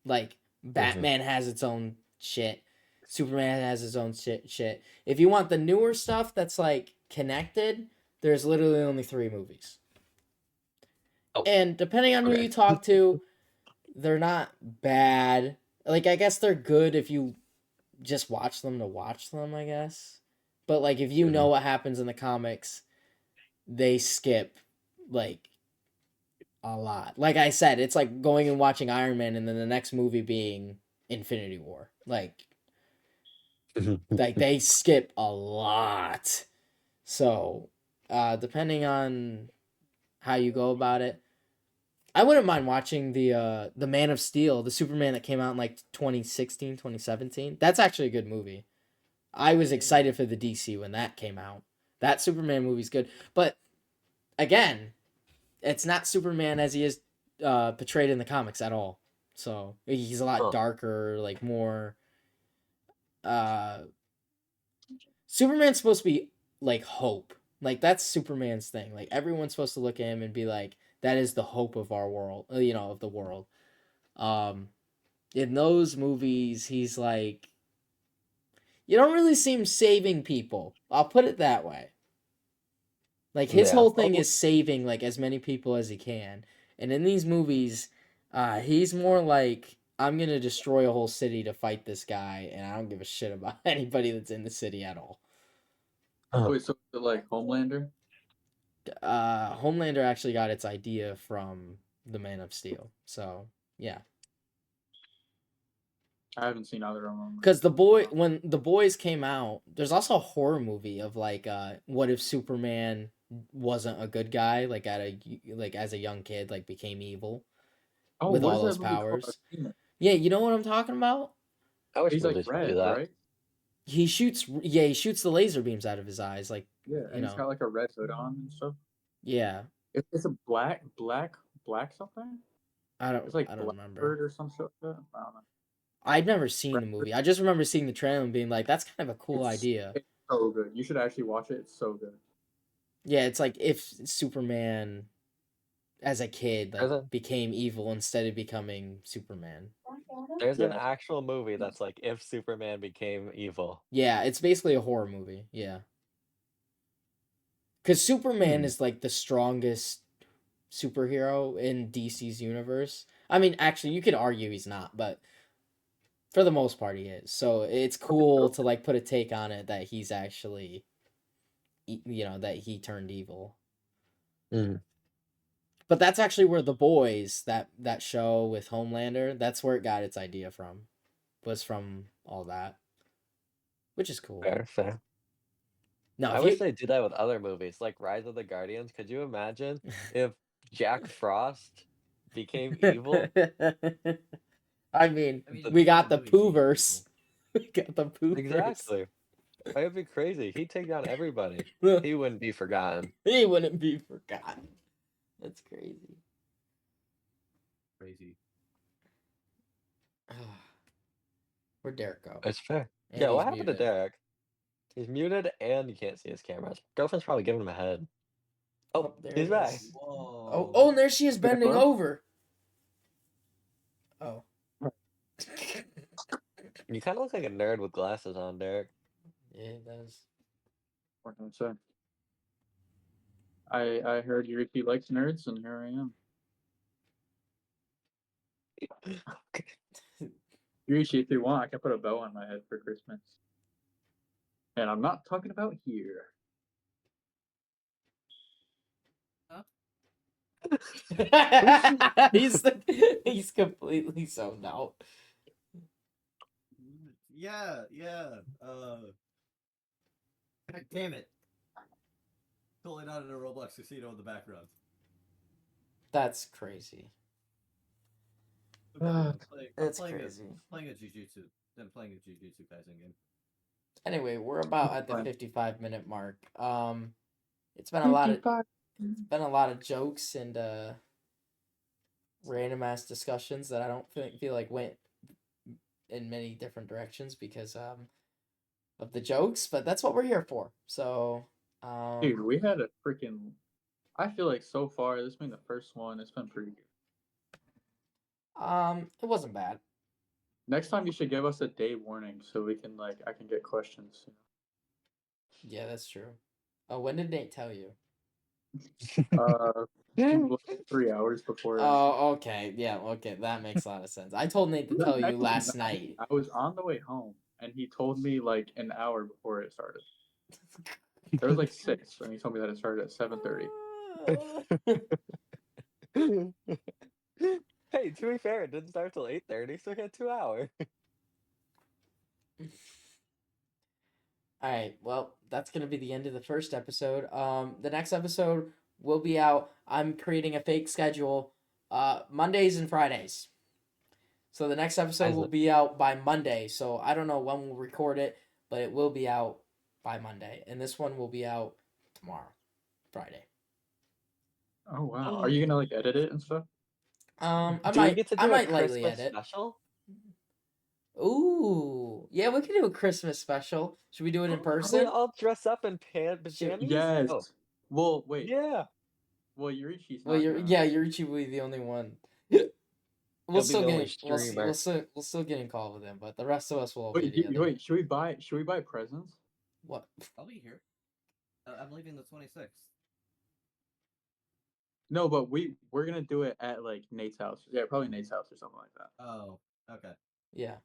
[SPEAKER 1] Like Batman has its own shit. Superman has his own shit. If you want the newer stuff that's like connected, there's literally only 3 movies.
[SPEAKER 3] Oh,
[SPEAKER 1] and depending on who
[SPEAKER 3] okay.
[SPEAKER 1] you talk to, they're not bad. Like I guess they're good if you just watch them to watch them, I guess. But like if you know what happens in the comics, they skip like a lot. Like I said, it's like going and watching Iron Man and then the next movie being Infinity War. Like they skip a lot. So, depending on how you go about it, I wouldn't mind watching the Man of Steel, the Superman that came out in like 2016, 2017. That's actually a good movie. I was excited for the DC when that came out. That Superman movie's good. But again, it's not Superman as he is portrayed in the comics at all. So he's a lot darker, like more. Superman's supposed to be like hope. Like that's Superman's thing. Like everyone's supposed to look at him and be like, that is the hope of our world. Of the world. In those movies, he's like, you don't really see him saving people. I'll put it that way. Like his whole thing is saving like as many people as he can. And in these movies, he's more like, I'm gonna destroy a whole city to fight this guy, and I don't give a shit about anybody that's in the city at all.
[SPEAKER 2] Wait, so is it like Homelander?
[SPEAKER 1] Homelander actually got its idea from the Man of Steel. So yeah.
[SPEAKER 2] I haven't seen either of them.
[SPEAKER 1] Because when the boys came out, there's also a horror movie of like, what if Superman wasn't a good guy, like as a young kid, like became evil, with all those powers. Yeah, you know what I'm talking about.
[SPEAKER 3] I wish
[SPEAKER 2] he's like
[SPEAKER 3] movies would
[SPEAKER 2] red,
[SPEAKER 3] do that.
[SPEAKER 2] right?
[SPEAKER 1] He shoots the laser beams out of his eyes, like
[SPEAKER 2] and he's got like a red hood on and stuff.
[SPEAKER 1] Yeah.
[SPEAKER 2] It's a black something. It's like
[SPEAKER 1] I don't remember.
[SPEAKER 2] Bird or some shit like that. I don't know.
[SPEAKER 1] I've never seen the movie. I just remember seeing the trailer and being like, "That's kind of a cool idea."
[SPEAKER 2] It's so good. You should actually watch it. It's so good.
[SPEAKER 1] Yeah, it's like if Superman, as a kid, like became evil instead of becoming Superman.
[SPEAKER 3] There's an actual movie that's like if Superman became evil.
[SPEAKER 1] Yeah, it's basically a horror movie. Yeah, because Superman is like the strongest superhero in DC's universe. I mean, actually, you could argue he's not, but for the most part, he is. So it's cool to like put a take on it that he's actually, that he turned evil. But that's actually where The Boys, that show with Homelander, that's where it got its idea from. Was from all that, which is cool.
[SPEAKER 3] Fair.
[SPEAKER 1] No,
[SPEAKER 3] I wish they did that with other movies, like Rise of the Guardians. Could you imagine if Jack Frost became evil?
[SPEAKER 1] I mean, we got the Pooverse. We got the Pooverse.
[SPEAKER 3] Exactly. That would be crazy. He'd take down everybody. He wouldn't be forgotten.
[SPEAKER 1] He wouldn't be forgotten. That's crazy. Where'd Derek go?
[SPEAKER 3] It's fair.
[SPEAKER 1] And
[SPEAKER 3] Yeah, what
[SPEAKER 1] he's
[SPEAKER 3] happened
[SPEAKER 1] muted.
[SPEAKER 3] to Derek? He's muted and you can't see his camera. His girlfriend's probably giving him a head. Oh,
[SPEAKER 1] there
[SPEAKER 3] he's
[SPEAKER 1] it
[SPEAKER 3] back.
[SPEAKER 1] is.
[SPEAKER 4] Whoa.
[SPEAKER 1] Oh, and there she is bending
[SPEAKER 2] hello?
[SPEAKER 1] over. Oh.
[SPEAKER 3] You kind of look like a nerd with glasses on, Derek.
[SPEAKER 1] Yeah, it does.
[SPEAKER 2] What can I say? I heard Yoriichi likes nerds, and here I am. Yoriichi, if you want, I can put a bow on my head for Christmas. And I'm not talking about here.
[SPEAKER 1] he's completely zoned out.
[SPEAKER 4] Yeah. God damn it. Totally not in a Roblox casino in the background.
[SPEAKER 1] That's crazy.
[SPEAKER 4] Okay, I'm
[SPEAKER 1] It's
[SPEAKER 4] playing
[SPEAKER 1] crazy.
[SPEAKER 4] playing a Jujutsu. Then playing a Jujutsu Kaisen game.
[SPEAKER 1] Anyway, we're about at the
[SPEAKER 2] Fine.
[SPEAKER 1] 55-minute mark. It's been a lot of
[SPEAKER 2] 55.
[SPEAKER 1] jokes and random ass discussions that I don't feel like went in many different directions because of the jokes, but that's what we're here for. So
[SPEAKER 2] Dude, we had a freaking. I feel like so far this being the first one, it's been pretty good.
[SPEAKER 1] it wasn't bad.
[SPEAKER 2] Next time you should give us a day warning so we can I can get questions.
[SPEAKER 1] Yeah, that's true. Oh, when did Nate tell you?
[SPEAKER 2] 3 hours before.
[SPEAKER 1] Oh, okay. Yeah, okay. That makes a lot of sense. I told Nate to tell you last night.
[SPEAKER 2] I was on the way home, and he told me like an hour before it started. There was like 6, and he told me that it started at 7:30.
[SPEAKER 3] Hey, to be fair, it didn't start till 8:30, so we had 2 hours.
[SPEAKER 1] All right. Well, that's going to be the end of the first episode. The next episode will be out. I'm creating a fake schedule Mondays and Fridays. So the next episode will be out by Monday. So I don't know when we'll record it, but it will be out by Monday. And this one will be out tomorrow, Friday.
[SPEAKER 2] Oh wow! Are you gonna edit it and stuff?
[SPEAKER 1] I
[SPEAKER 3] Do we
[SPEAKER 1] might
[SPEAKER 3] get to do
[SPEAKER 1] I
[SPEAKER 3] a
[SPEAKER 1] might lightly
[SPEAKER 3] Christmas
[SPEAKER 1] edit.
[SPEAKER 3] special?
[SPEAKER 1] Ooh, yeah, we can do a Christmas special. Should we do it in
[SPEAKER 3] Are we
[SPEAKER 1] person?
[SPEAKER 3] all dress up in pajamas?
[SPEAKER 2] Yes.
[SPEAKER 3] Oh,
[SPEAKER 2] Well, wait.
[SPEAKER 3] yeah.
[SPEAKER 2] Well, Yoriichi's
[SPEAKER 1] Well,
[SPEAKER 2] not.
[SPEAKER 1] Yoriichi will be the only one. We'll
[SPEAKER 3] He'll be
[SPEAKER 1] still
[SPEAKER 3] the only
[SPEAKER 1] get
[SPEAKER 3] streamer.
[SPEAKER 1] we'll still get in call with him, but the rest of us will all
[SPEAKER 2] Wait,
[SPEAKER 1] be together.
[SPEAKER 2] wait. Should we buy presents?
[SPEAKER 1] What?
[SPEAKER 4] I'll be here. I'm leaving the 26th.
[SPEAKER 2] No, but we're gonna do it at Nate's house. Yeah, probably Nate's house or something like that.
[SPEAKER 4] Oh, okay.
[SPEAKER 1] Yeah.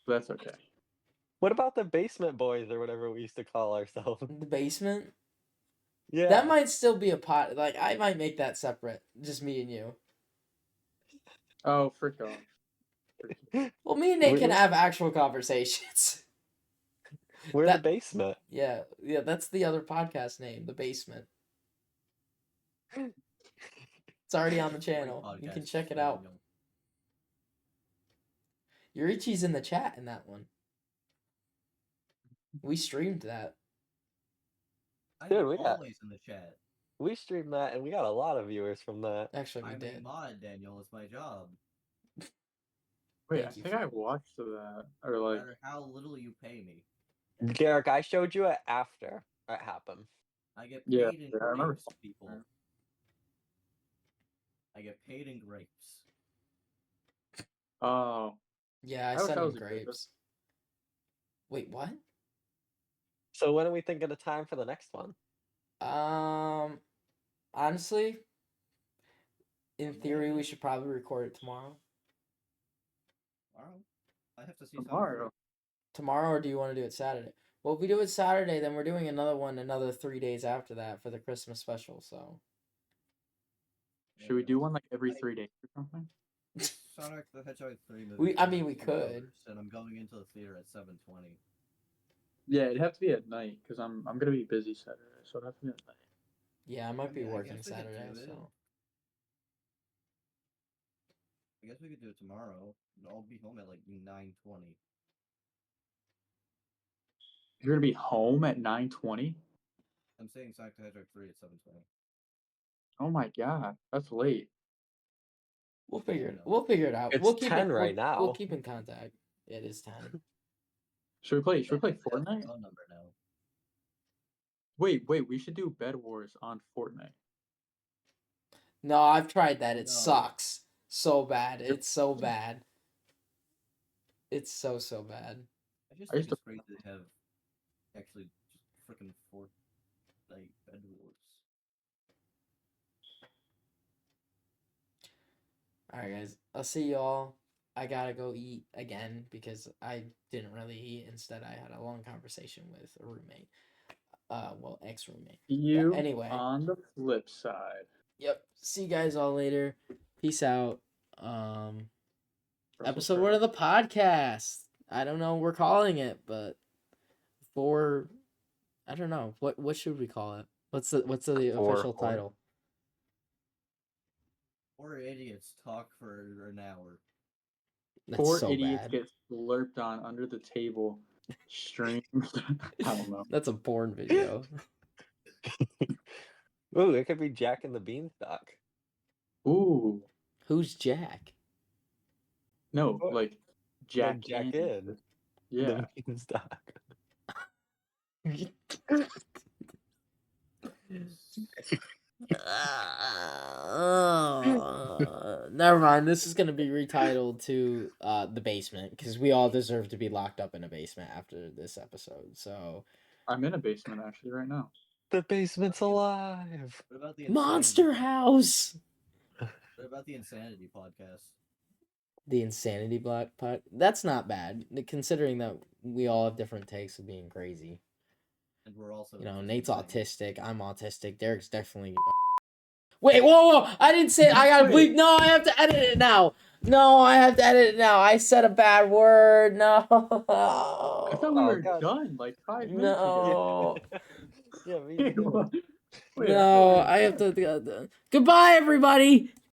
[SPEAKER 2] But that's okay.
[SPEAKER 3] What about the basement boys or whatever we used to call ourselves?
[SPEAKER 1] The basement?
[SPEAKER 3] Yeah.
[SPEAKER 1] That might still be a pot. I might make that separate. Just me and you.
[SPEAKER 2] Oh, frick off.
[SPEAKER 1] Well, me and Nate can have actual conversations.
[SPEAKER 3] We're the basement.
[SPEAKER 1] Yeah, that's the other podcast name, The Basement. It's already on the channel. You can check it out. Yoriichi's in the chat in that one. We streamed that.
[SPEAKER 3] Dude, we
[SPEAKER 4] always in the chat.
[SPEAKER 3] We streamed that, and we got a lot of viewers from that.
[SPEAKER 1] Actually, we
[SPEAKER 4] I'm
[SPEAKER 1] did.
[SPEAKER 4] a mod, Daniel. It's my job.
[SPEAKER 2] Wait, I think I watched that. Or
[SPEAKER 4] No matter how little you pay me.
[SPEAKER 3] Derek, I showed you it after it happened.
[SPEAKER 4] I get paid in
[SPEAKER 2] I remember.
[SPEAKER 4] grapes, people. I get paid in grapes.
[SPEAKER 2] Oh.
[SPEAKER 1] Yeah, I
[SPEAKER 2] wish
[SPEAKER 1] sent
[SPEAKER 2] I
[SPEAKER 1] him
[SPEAKER 2] was a grape.
[SPEAKER 1] grapes. Wait, what?
[SPEAKER 3] So when are we thinking of time for the next one?
[SPEAKER 1] Honestly, in theory, we should probably record it tomorrow.
[SPEAKER 4] Tomorrow? I have to see
[SPEAKER 2] Tomorrow.
[SPEAKER 1] Tomorrow, or do you want to do it Saturday? Well, if we do it Saturday, then we're doing another one another 3 days after that for the Christmas special. So.
[SPEAKER 2] Should we do one every 3 days or something?
[SPEAKER 4] Sonic the Hedgehog 3 movie.
[SPEAKER 1] We could.
[SPEAKER 4] And I'm going into the theater at 7:20.
[SPEAKER 2] Yeah, it'd have to be at night because I'm gonna be busy Saturday, so it'd have to be at night.
[SPEAKER 1] Yeah, I might be working Saturday, so.
[SPEAKER 4] I guess we could do it tomorrow. I'll be home at 9:20.
[SPEAKER 2] You're gonna be home at 9:20?
[SPEAKER 4] I'm saying Sonic the Hedgehog 3 at 7:20.
[SPEAKER 2] Oh my god, that's late.
[SPEAKER 1] We'll figure it out.
[SPEAKER 3] It's 10 right now.
[SPEAKER 1] We'll keep in contact. It is 10.
[SPEAKER 2] Should we play
[SPEAKER 4] They have
[SPEAKER 2] Fortnite?
[SPEAKER 4] a phone number now.
[SPEAKER 2] Wait, we should do Bed Wars on Fortnite.
[SPEAKER 1] No, I've tried that. It
[SPEAKER 4] No.
[SPEAKER 1] sucks so bad. It's so bad. It's so bad.
[SPEAKER 4] I just
[SPEAKER 2] I
[SPEAKER 4] think
[SPEAKER 2] used
[SPEAKER 4] it's crazy to have actually just freaking Fortnite Bed Wars.
[SPEAKER 1] Alright, guys. I'll see y'all. I gotta go eat again because I didn't really eat. Instead, I had a long conversation with a roommate. Well, ex-roommate.
[SPEAKER 2] You
[SPEAKER 1] anyway.
[SPEAKER 2] on the flip side.
[SPEAKER 1] Yep. See you guys all later. Peace out.
[SPEAKER 2] Russell
[SPEAKER 1] Episode
[SPEAKER 2] Crowe.
[SPEAKER 1] 1 of the podcast. I don't know what we're calling it, but I don't know. What should we call it? What's the official title?
[SPEAKER 4] 4 idiots talk for an hour.
[SPEAKER 1] That's
[SPEAKER 2] 4
[SPEAKER 1] so
[SPEAKER 2] idiots
[SPEAKER 1] bad.
[SPEAKER 2] get slurped on under the table. Streamed. I don't know.
[SPEAKER 1] That's a porn video.
[SPEAKER 3] Ooh, it could be Jack and the Beanstalk.
[SPEAKER 2] Ooh.
[SPEAKER 1] Who's Jack?
[SPEAKER 2] No,
[SPEAKER 3] What?
[SPEAKER 2] like Jack,
[SPEAKER 3] Jack in.
[SPEAKER 2] Yeah.
[SPEAKER 3] The Beanstalk.
[SPEAKER 1] Never mind. This is gonna be retitled to the basement because we all deserve to be locked up in a basement after this episode. So
[SPEAKER 2] I'm in a basement actually right now.
[SPEAKER 3] The basement's alive.
[SPEAKER 4] What about the
[SPEAKER 1] Monster
[SPEAKER 4] Insanity-
[SPEAKER 1] House.
[SPEAKER 4] What about the Insanity podcast?
[SPEAKER 1] The Insanity Black Pot. That's not bad, considering that we all have different takes of being crazy.
[SPEAKER 4] And we're also
[SPEAKER 1] Nate's autistic. I'm autistic. Derek's definitely. Wait, whoa! I didn't say. I gotta bleep. No, I have to edit it now. No, I have to edit it now. I said a bad word. No.
[SPEAKER 2] I thought we
[SPEAKER 3] Oh,
[SPEAKER 2] were
[SPEAKER 3] God.
[SPEAKER 2] done like 5 minutes
[SPEAKER 1] No.
[SPEAKER 3] Yeah, me
[SPEAKER 2] ago.
[SPEAKER 3] too.
[SPEAKER 2] Wait,
[SPEAKER 1] No, I have to. Goodbye, everybody.